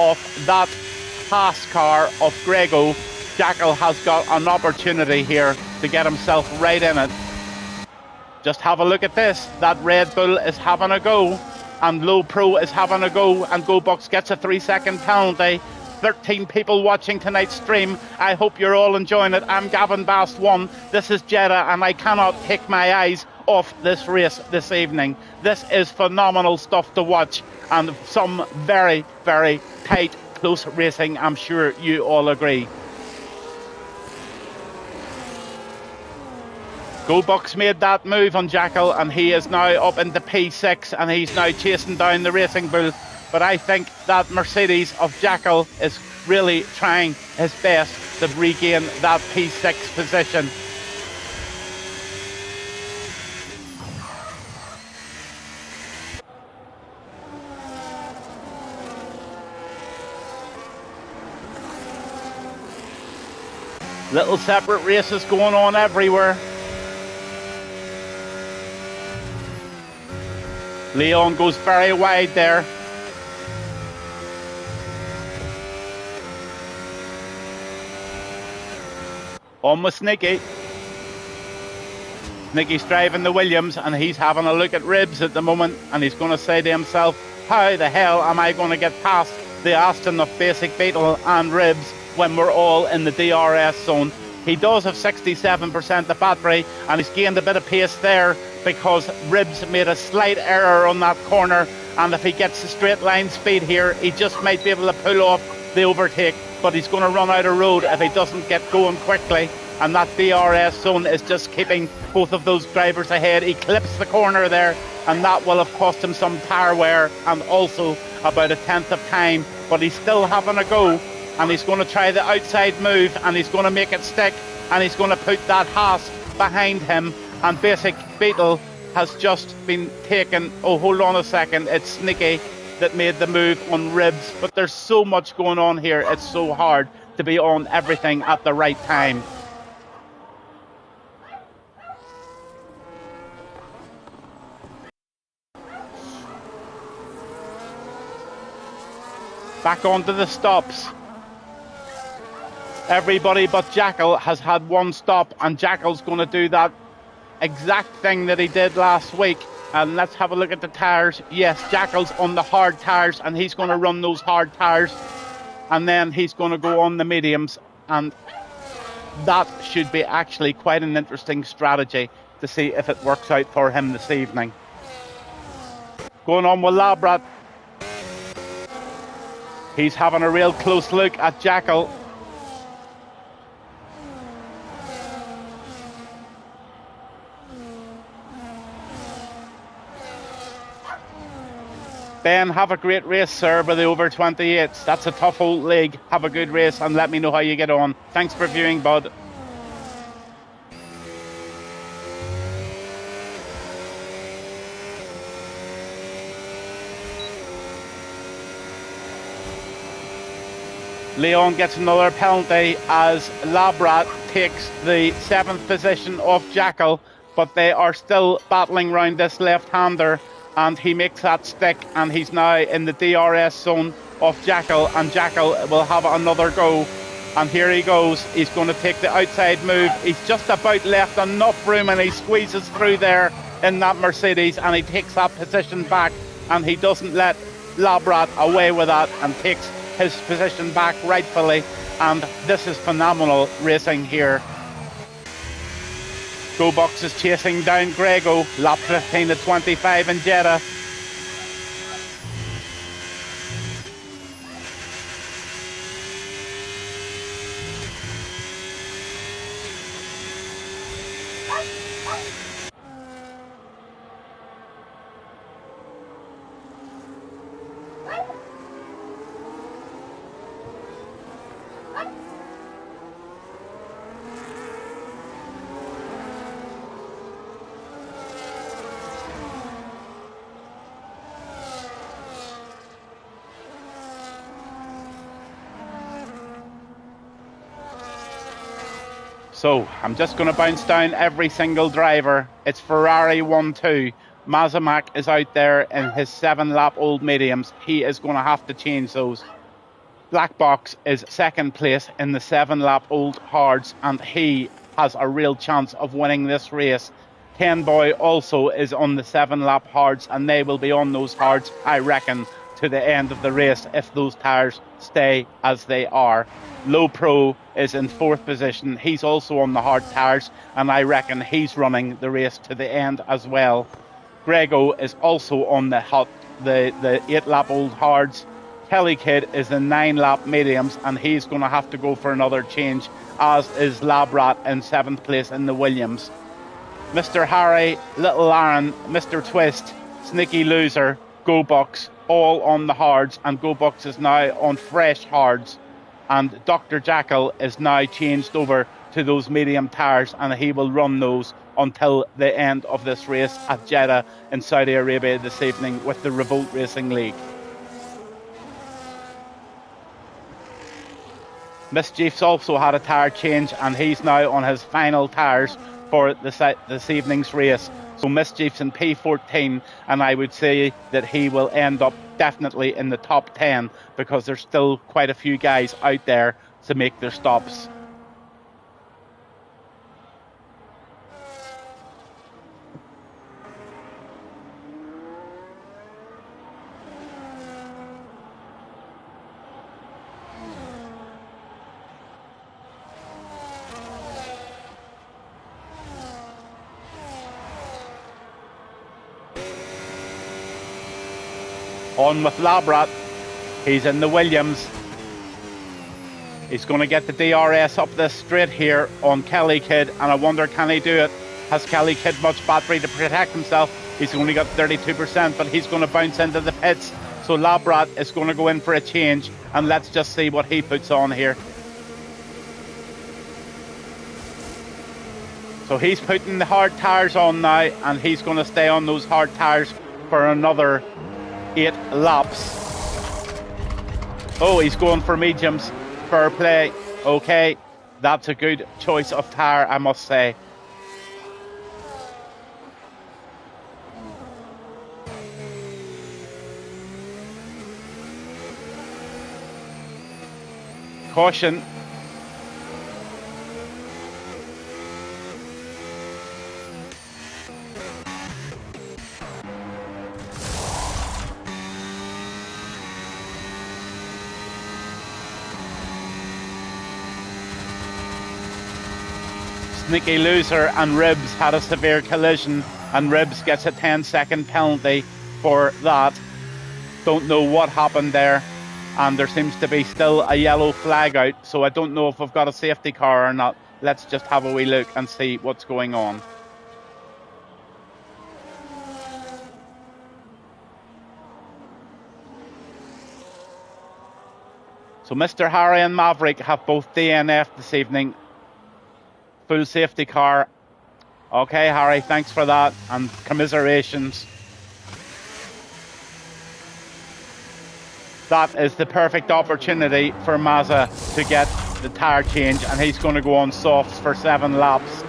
of that pass car of Grego, Jackal has got an opportunity here to get himself right in it. Just have a look at this. That Red Bull is having a go, and Low Pro is having a go, and GoBox gets a 3 second penalty. 13 people watching tonight's stream. I hope you're all enjoying it. I'm Gavin Bast 1. This is Jeddah, and I cannot take my eyes off this race this evening. This is phenomenal stuff to watch, and some very, very tight, close racing. I'm sure you all agree. Go Bucks made that move on Jackal, and he is now up into P6, and he's now chasing down the Racing Bull. But I think that Mercedes of Jackal is really trying his best to regain that P6 position. Little separate races going on everywhere. Leon goes very wide there. Almost Nicky. Nicky's driving the Williams, and he's having a look at Ribs at the moment, and he's going to say to himself, how the hell am I going to get past the Aston of Basic Beetle and Ribs when we're all in the DRS zone? He does have 67% the battery, and he's gained a bit of pace there because Ribs made a slight error on that corner, and if he gets a straight line speed here, he just might be able to pull off the overtake, but he's going to run out of road if he doesn't get going quickly, and that DRS zone is just keeping both of those drivers ahead. He clips the corner there, and that will have cost him some tyre wear and also about a tenth of time, but he's still having a go, and he's going to try the outside move, and he's going to make it stick, and he's going to put that Haas behind him, and Basic Beetle has just been taken. Oh, hold on a second, it's Sneaky that made the move on Ribs, but there's so much going on here, it's so hard to be on everything at the right time. Back onto the stops. Everybody but Jackal has had one stop, and Jackal's going to do that exact thing that he did last week. And let's have a look at the tyres. Yes, Jackal's on the hard tyres, and he's going to run those hard tyres, and then he's going to go on the mediums, and that should be actually quite an interesting strategy to see if it works out for him this evening. Going on with Labrat. He's having a real close look at Jackal. Ben, have a great race, sir, with the over 28s. That's a tough old league. Have a good race and let me know how you get on. Thanks for viewing, bud. Leon gets another penalty as Labrat takes the 7th position off Jackal, but they are still battling round this left-hander, and he makes that stick, and he's now in the DRS zone of Jackal, and Jackal will have another go. And here he goes. He's going to take the outside move. He's just about left enough room, and he squeezes through there in that Mercedes, and he takes that position back, and he doesn't let Labrat away with that and takes his position back rightfully. And this is phenomenal racing here. GoBox is chasing down Grego, lap 15 to 25 in Jeddah. So I'm just going to bounce down every single driver. It's Ferrari 1-2. Mazamak is out there in his 7-lap-old mediums. He is going to have to change those. Black Box is second place in the 7-lap-old hards, and he has a real chance of winning this race. Ken Boy also is on the 7-lap hards, and they will be on those hards, I reckon, to the end of the race if those tyres stay as they are. Low Pro is in 4th position. He's also on the hard tyres, and I reckon he's running the race to the end as well. Grego is also on the 8-lap old hards. Kelly Kidd is the 9-lap mediums, and he's going to have to go for another change, as is Labrat in 7th place in the Williams. Mr. Harry, Little Aaron, Mr. Twist, Sneaky Loser, Go Bucks, all on the hards, and Go Bucks is now on fresh hards. And Dr. Jackal is now changed over to those medium tyres, and he will run those until the end of this race at Jeddah in Saudi Arabia this evening with the Revolt Racing League. Mischief's also had a tyre change, and he's now on his final tyres for this evening's race. So Mischief's in P14, and I would say that he will end up definitely in the top 10 because there's still quite a few guys out there to make their stops. On with Labrat. He's in the Williams. He's going to get the DRS up this straight here on Kelly Kidd, and I wonder, can he do it? Has Kelly Kidd much battery to protect himself? He's only got 32%, but he's going to bounce into the pits. So Labrat is going to go in for a change, and let's just see what he puts on here. So he's putting the hard tyres on now, and he's going to stay on those hard tyres for another 8 laps. Oh, he's going for mediums. Fair play. Okay, that's a good choice of tyre, I must say. Caution. Sneaky Loser and Ribs had a severe collision, and Ribs gets a 10-second penalty for that. Don't know what happened there, and there seems to be still a yellow flag out, so I don't know if we've got a safety car or not. Let's just have a wee look and see what's going on. So Mr. Harry and Maverick have both DNF'd this evening. Full safety car. Okay, Harry, thanks for that, and commiserations. That is the perfect opportunity for Mazza to get the tyre change, and he's going to go on softs for 7 laps.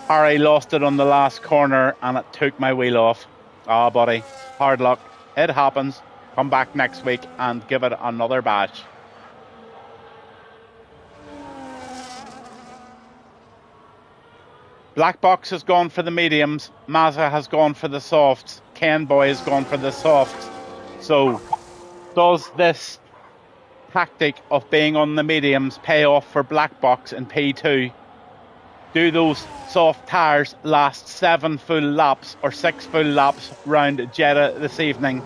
Harry lost it on the last corner, and it took my wheel off. Ah, buddy, hard luck. It happens. Come back next week and give it another bash. Black Box has gone for the mediums. Mazza has gone for the softs. Ken Boy has gone for the softs. So, does this tactic of being on the mediums pay off for Black Box in P2? Do those soft tyres last 7 full laps or 6 full laps round Jeddah this evening?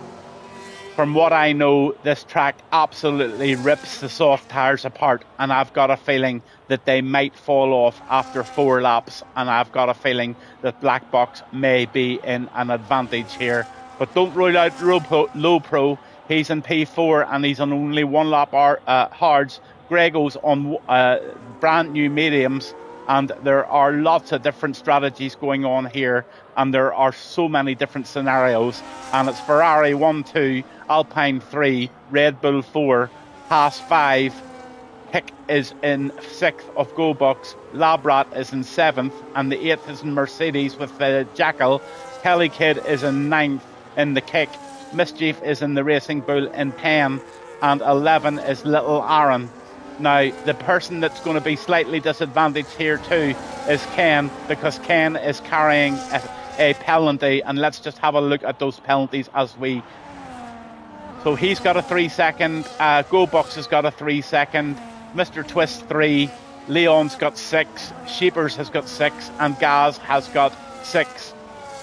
From what I know, this track absolutely rips the soft tyres apart, and I've got a feeling that they might fall off after 4 laps, and I've got a feeling that Black Box may be in an advantage here. But don't rule out Low Pro. He's in P4 and he's on only 1 lap hards. Grego's on brand new mediums, and there are lots of different strategies going on here, and there are so many different scenarios. And it's Ferrari 1-2, Alpine 3, Red Bull 4, Haas 5, Hick is in 6th of Go Bucks, Labrat is in 7th, and the 8th is in Mercedes with the Jackal. Kelly Kidd is in 9th in the Kick, Mischief is in the Racing Bull in 10, and 11 is Little Aaron. Now, the person that's going to be slightly disadvantaged here too is Ken, because Ken is carrying a penalty, and let's just have a look at those penalties as we... So he's got a 3 second, Go Bucks has got a 3 second, Mr. Twist 3, Leon's got 6, Sheepers has got 6, and Gaz has got 6.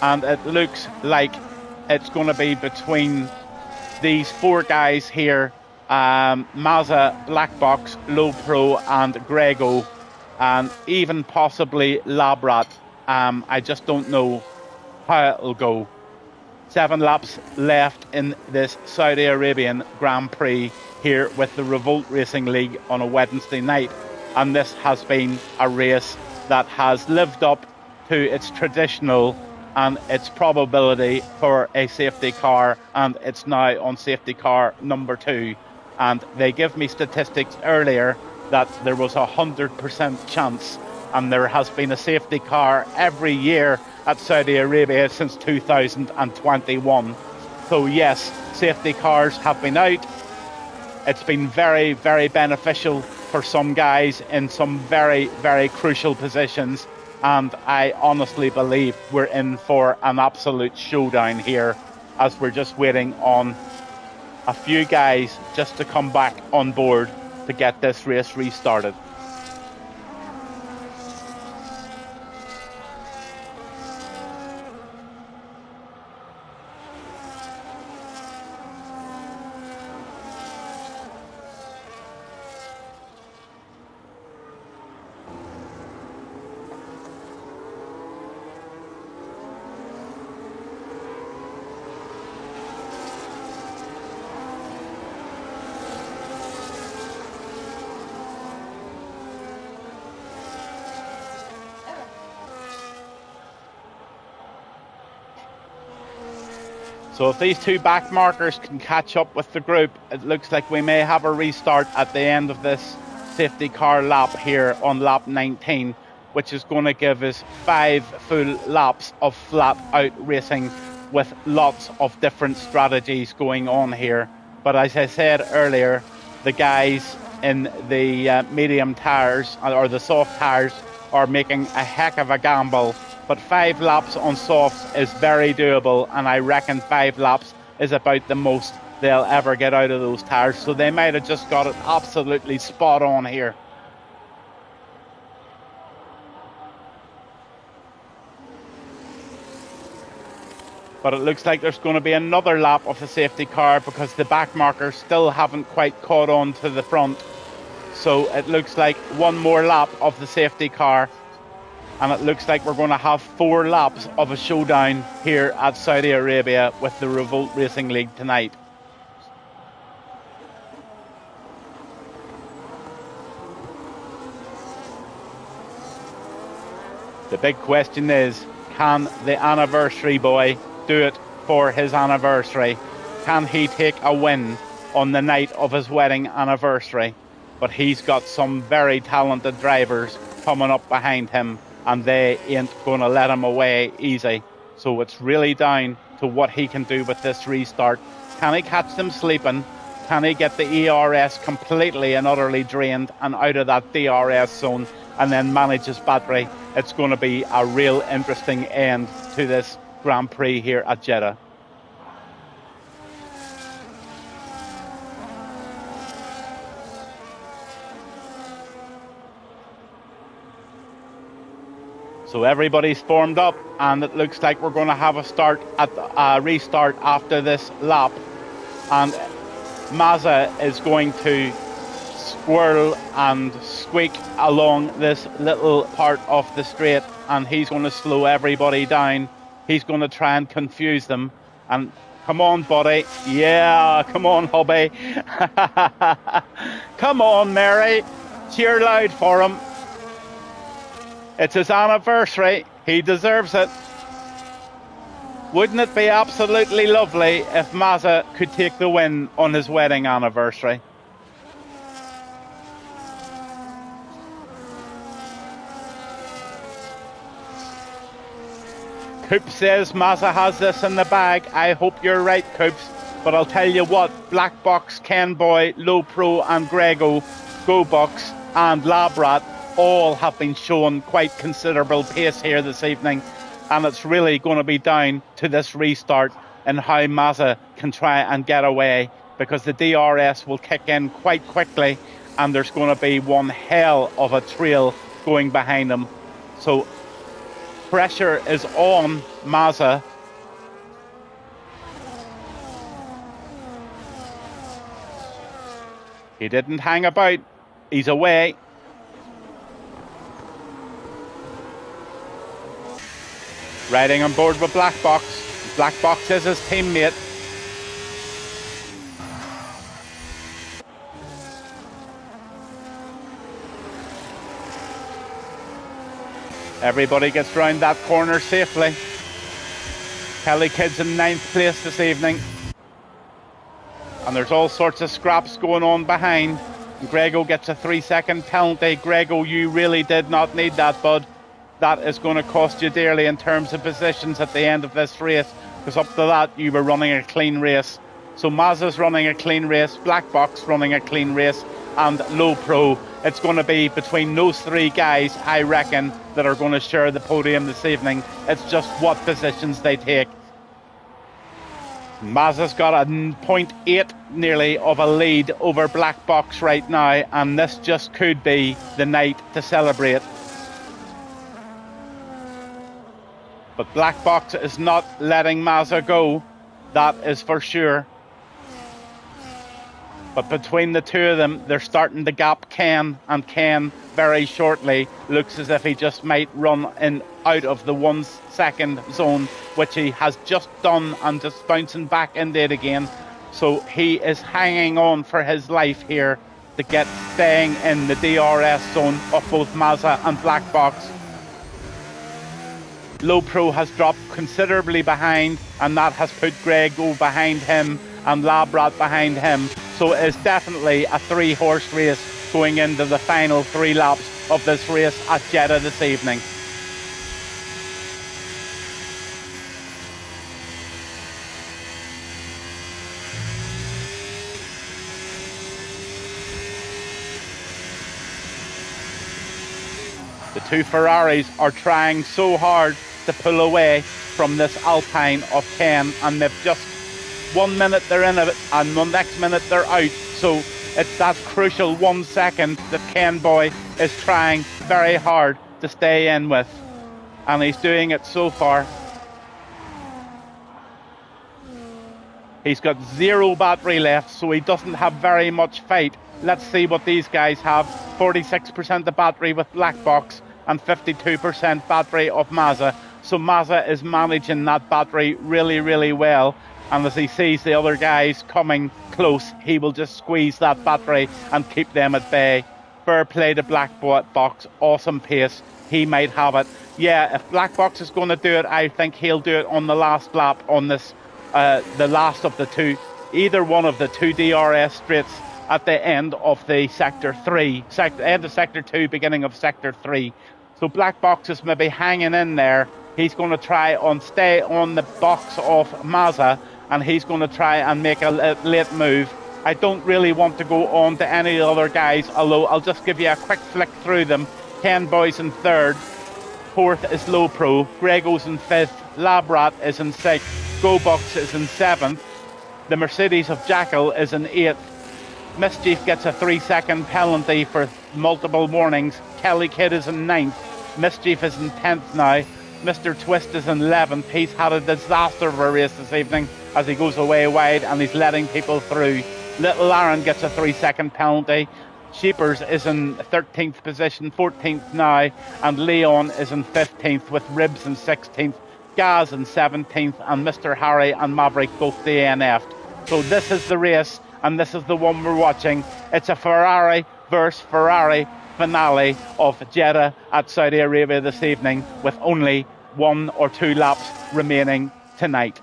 And it looks like it's going to be between these 4 guys here, Mazza, Black Box, Low Pro, and Grego, and even possibly Labrat. I just don't know how it'll go. 7 laps left in this Saudi Arabian Grand Prix here with the Revolt Racing League on a Wednesday night. And this has been a race that has lived up to its traditional and its probability for a safety car, and it's now on safety car number 2. And they give me statistics earlier that there was a 100% chance, and there has been a safety car every year at Saudi Arabia since 2021. So yes, safety cars have been out. It's been very, very beneficial for some guys in some very, very crucial positions. And I honestly believe we're in for an absolute showdown here, as we're just waiting on a few guys just to come back on board to get this race restarted. So if these 2 back markers can catch up with the group, it looks like we may have a restart at the end of this safety car lap here on lap 19, which is going to give us 5 full laps of flat out racing with lots of different strategies going on here. But as I said earlier, the guys in the medium tyres or the soft tyres are making a heck of a gamble. But 5 laps on softs is very doable, and I reckon 5 laps is about the most they'll ever get out of those tyres. So they might have just got it absolutely spot on here. But it looks like there's going to be another lap of the safety car because the back markers still haven't quite caught on to the front. So it looks like one more lap of the safety car. And it looks like we're going to have 4 laps of a showdown here at Saudi Arabia with the Revolt Racing League tonight. The big question is, can the anniversary boy do it for his anniversary? Can he take a win on the night of his wedding anniversary? But he's got some very talented drivers coming up behind him, and they ain't going to let him away easy. So it's really down to what he can do with this restart. Can he catch them sleeping? Can he get the ERS completely and utterly drained and out of that DRS zone and then manage his battery? It's going to be a real interesting end to this Grand Prix here at Jeddah. So everybody's formed up, and it looks like we're going to have a restart after this lap. And Mazza is going to swirl and squeak along this little part of the straight, and he's going to slow everybody down. He's going to try and confuse them. And come on, buddy. Yeah, come on, hubby. Come on, Mary. Cheer loud for him. It's his anniversary. He deserves it. Wouldn't it be absolutely lovely if Mazza could take the win on his wedding anniversary? Coop says Mazza has this in the bag. I hope you're right, Coops. But I'll tell you what, Black Box, Ken Boy, Low Pro and Grego, Go Bucks and Labrat all have been showing quite considerable pace here this evening. And it's really going to be down to this restart and how Mazda can try and get away, because the DRS will kick in quite quickly and there's going to be one hell of a trail going behind them. So pressure is on Mazda. He didn't hang about. He's away. Riding on board with Black Box. Black Box is his teammate. Everybody gets round that corner safely. Kelly Kidd's in 9th place this evening. And there's all sorts of scraps going on behind. Grego gets a 3-second penalty. Grego, you really did not need that, bud. That is going to cost you dearly in terms of positions at the end of this race, because up to that you were running a clean race. So Mazda's running a clean race, Black Box running a clean race, and Low Pro. It's going to be between those three guys, I reckon, that are going to share the podium this evening. It's just what positions they take. Mazda's got a 0.8 nearly of a lead over Black Box right now, and this just could be the night to celebrate. But Black Box is not letting Mazda go, that is for sure. But between the two of them, they're starting to gap Ken, and Ken very shortly looks as if he just might run in out of the 1 second zone, which he has just done, and just bouncing back into it again. So he is hanging on for his life here to get staying in the DRS zone of both Mazda and Black Box. Low Pro has dropped considerably behind, and that has put Grego behind him and Labrat behind him. So it's definitely a 3-horse race going into the final 3 laps of this race at Jeddah this evening. The two Ferraris are trying so hard to pull away from this Alpine of Ken, and they've just 1 minute they're in it and the next minute they're out. So it's that crucial 1 second that Ken Boy is trying very hard to stay in with, and he's doing it so far. He's got 0 battery left, so he doesn't have very much fight. Let's see what these guys have. 46% of battery with Black Box and 52% battery of Mazda. So Mazda is managing that battery really, really well. And as he sees the other guys coming close, he will just squeeze that battery and keep them at bay. Fair play to Black Box. Awesome pace. He might have it. Yeah, if Black Box is going to do it, I think he'll do it on the last lap on this, the last of the two, either one of the 2 DRS straights at the end of the Sector 3, end of Sector 2, beginning of Sector 3. So Black Box is maybe hanging in there. He's going to try and stay on the box of Mazda, and he's going to try and make a late move. I don't really want to go on to any other guys, although I'll just give you a quick flick through them. Ken Boy's in 3rd, 4th is Low Pro, Grego's in 5th, Labrat is in 6th, GoBox is in 7th, the Mercedes of Jackal is in 8th, Mischief gets a 3-second penalty for multiple warnings, Kelly Kidd is in 9th, Mischief is in 10th now, Mr. Twist is in 11th. He's had a disaster of a race this evening as he goes away wide and he's letting people through. Little Aaron gets a 3-second penalty. Sheepers is in 13th position, 14th now, and Leon is in 15th with Ribs in 16th, Gaz in 17th, and Mr. Harry and Maverick both DNF'd. So this is the race, and this is the one we're watching. It's a Ferrari versus Ferrari finale of Jeddah at Saudi Arabia this evening, with only 1 or 2 laps remaining tonight.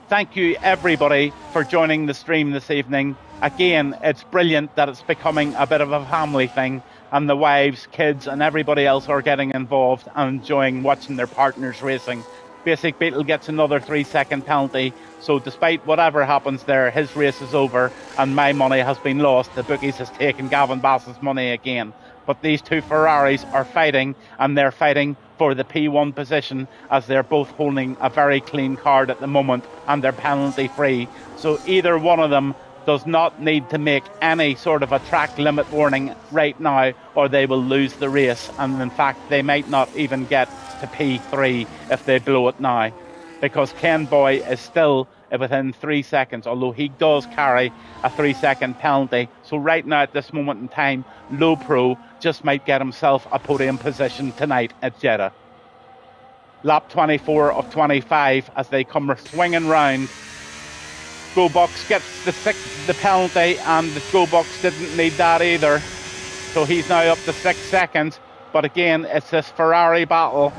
Thank you everybody for joining the stream this evening. Again, it's brilliant that it's becoming a bit of a family thing, and the wives, kids and everybody else are getting involved and enjoying watching their partners racing. Basic Beetle gets another 3-second penalty, so despite whatever happens there, his race is over and my money has been lost. The bookies has taken Gavin Bass's money again. But these two Ferraris are fighting, and they're fighting for the P1 position, as they're both holding a very clean card at the moment, and they're penalty free. So either one of them does not need to make any sort of a track limit warning right now, or they will lose the race. And in fact, they might not even get to P3 if they blow it now, because Ken Boy is still within 3 seconds, although he does carry a 3-second penalty. So right now, at this moment in time, Low Pro just might get himself a podium position tonight at Jeddah. Lap 24 of 25 as they come swinging round. Go Box gets the penalty, and the Go Box didn't need that either. So he's now up to 6 seconds. But again, it's this Ferrari battle.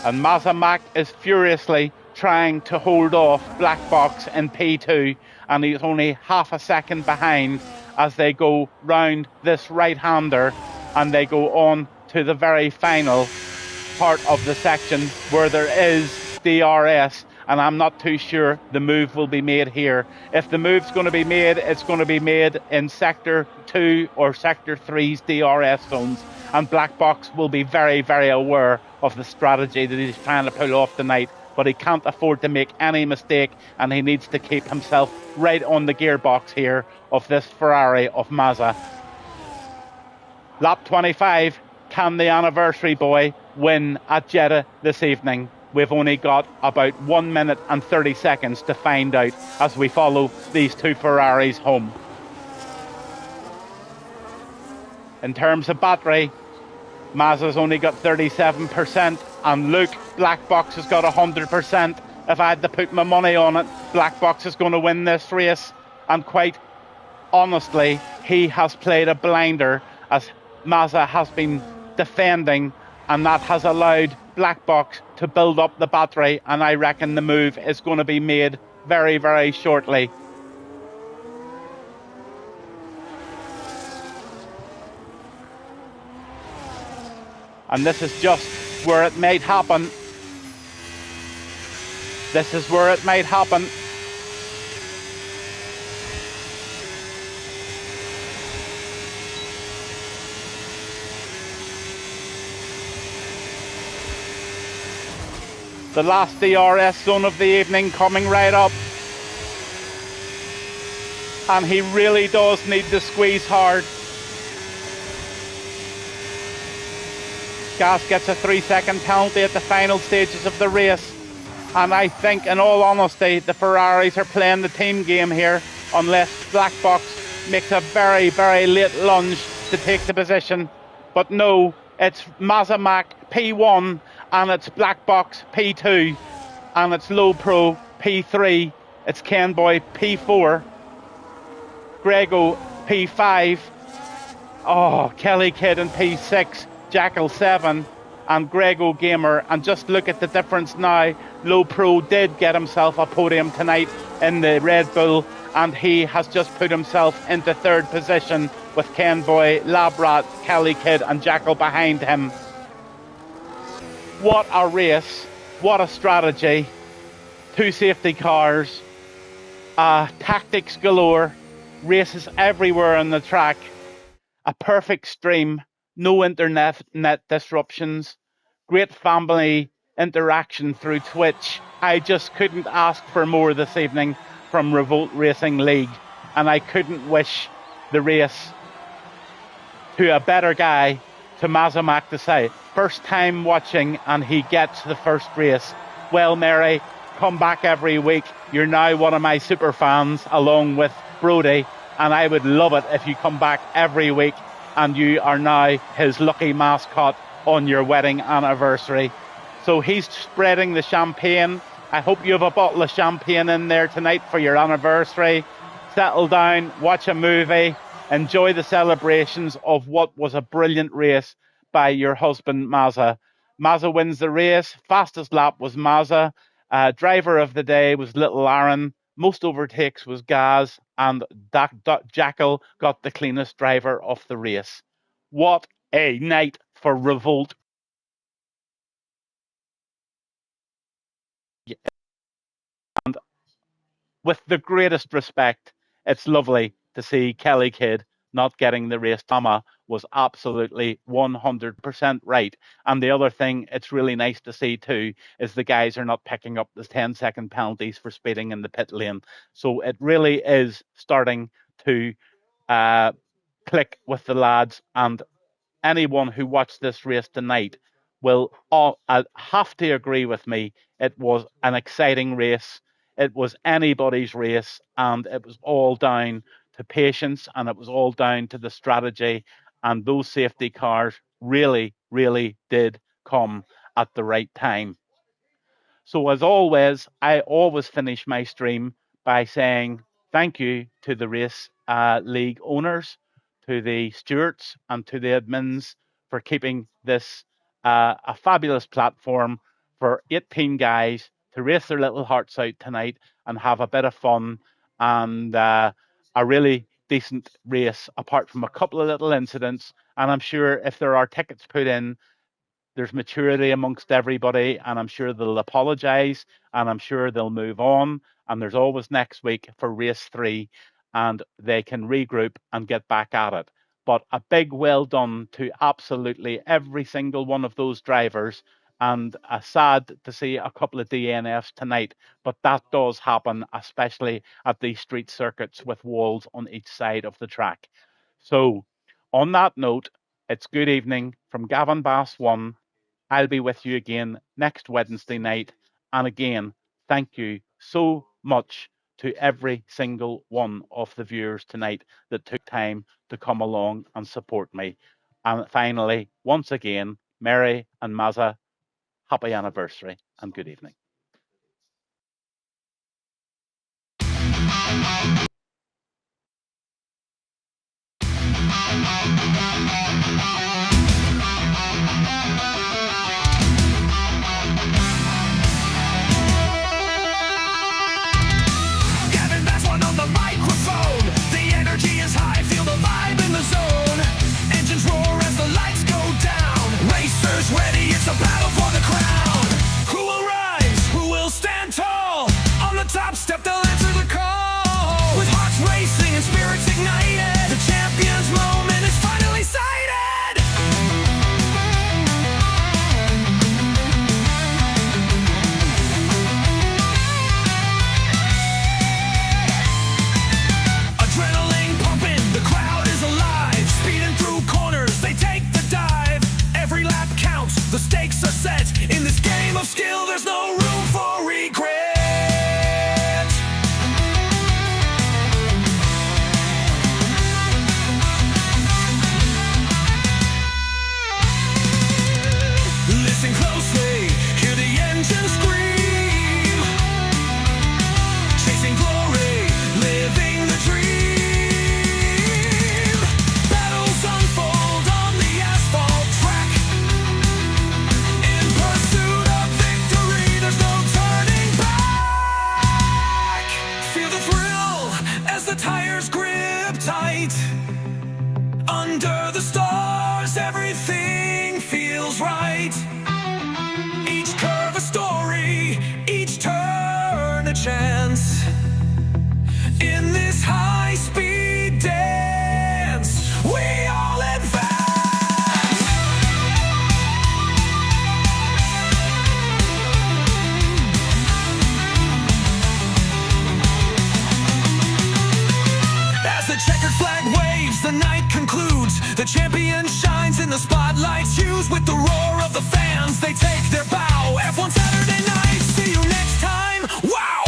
And Mazamak is furiously trying to hold off Black Box in P2, and he's only half a second behind as they go round this right-hander and they go on to the very final part of the section where there is DRS, and I'm not too sure the move will be made here. If the move's going to be made, it's going to be made in Sector 2 or Sector 3's DRS zones, and Black Box will be very, very aware of the strategy that he's trying to pull off tonight, but he can't afford to make any mistake, and he needs to keep himself right on the gearbox here of this Ferrari of Mazda. Lap 25, can the anniversary boy win at Jeddah this evening? We've only got about 1 minute and 30 seconds to find out as we follow these two Ferraris home. In terms of battery, Mazda's only got 37%, and Luke, Black Box has got 100%. If I had to put my money on it, Black Box is going to win this race, and quite honestly, he has played a blinder as Mazda has been defending, and that has allowed Black Box to build up the battery, and I reckon the move is going to be made very, very shortly. And this is just where it might happen. This is where it might happen. The last DRS zone of the evening coming right up. And he really does need to squeeze hard. Gas gets a 3-second penalty at the final stages of the race. And I think, in all honesty, the Ferraris are playing the team game here, unless Black Box makes a very, very late lunge to take the position. But no, it's Mazamak P1, and it's Black Box P2, and it's Low Pro P3, it's Ken Boy P4, Grego P5, Kelly Kidd in P6, Jackal 7, and Grego Gamer. And just look at the difference now. Low Pro did get himself a podium tonight in the Red Bull, and he has just put himself into third position with Ken Boy, Labrat, Kelly Kidd and Jackal behind him. What a race, what a strategy. 2 safety cars, tactics galore, races everywhere on the track, a perfect stream, no internet disruptions, great family interaction through Twitch. I just couldn't ask for more this evening from Revolt Racing League, and I couldn't wish the race to a better guy, to Mazamak to say. First time watching, and he gets the first race. Well, Mary, come back every week. You're now one of my super fans, along with Brody, and I would love it if you come back every week and you are now his lucky mascot on your wedding anniversary. So he's spreading the champagne. I hope you have a bottle of champagne in there tonight for your anniversary. Settle down, watch a movie, enjoy the celebrations of what was a brilliant race by your husband, Mazza. Mazza wins the race. Fastest lap was Mazza. Driver of the day was Little Aaron. Most overtakes was Gaz, and Jackal got the cleanest driver of the race. What a night for Revolt. And with the greatest respect, it's lovely to see Kelly Kidd not getting the race Tama was absolutely 100% right. And the other thing it's really nice to see too is the guys are not picking up the 10-second penalties for speeding in the pit lane. So it really is starting to click with the lads, and anyone who watched this race tonight will all have to agree with me. It was an exciting race. It was anybody's race, and it was all down to patience, and it was all down to the strategy. And those safety cars really, really did come at the right time. So, as always, I always finish my stream by saying thank you to the race league owners, to the stewards, and to the admins for keeping this a fabulous platform for 18 guys to race their little hearts out tonight and have a bit of fun and a really decent race, apart from a couple of little incidents. And I'm sure if there are tickets put in, there's maturity amongst everybody, and I'm sure they'll apologise, and I'm sure they'll move on. And there's always next week for race 3, and they can regroup and get back at it. But a big well done to absolutely every single one of those drivers. And sad to see a couple of DNFs tonight, but that does happen, especially at these street circuits with walls on each side of the track. So, on that note, it's good evening from Gavin Bass 1. I'll be with you again next Wednesday night. And again, thank you so much to every single one of the viewers tonight that took time to come along and support me. And finally, once again, Mary and Mazza, happy anniversary and good evening. Gavin Bass one on the microphone. The energy is high, feel the vibe in the zone. Engines roar as the lights go down. Racers ready, it's a battle for the crown. Who will rise? Who will stand tall? On the top step, they'll answer the call. With hearts racing and spirits ignited, the champion's moment is finally sighted. Adrenaline pumping, the crowd is alive. Speeding through corners, they take the dive. Every lap counts, the stakes are set. In this game of skill, there's no room for regret. Listen closely, hear the engine scream. Chasing glory, living the dream. Battles unfold on the asphalt track. In pursuit of victory, there's no turning back. Feel the thrill as the tires grip tight. Under the stars, everything feels right. Each curve a story, each turn a chance. In this high-speed dance, we all advance. As the checkered flag waves, the night concludes. The champion shines in the spotlight's hues. With the roar of the fans, they take their bow. F1 Saturday night, see you next time. Wow!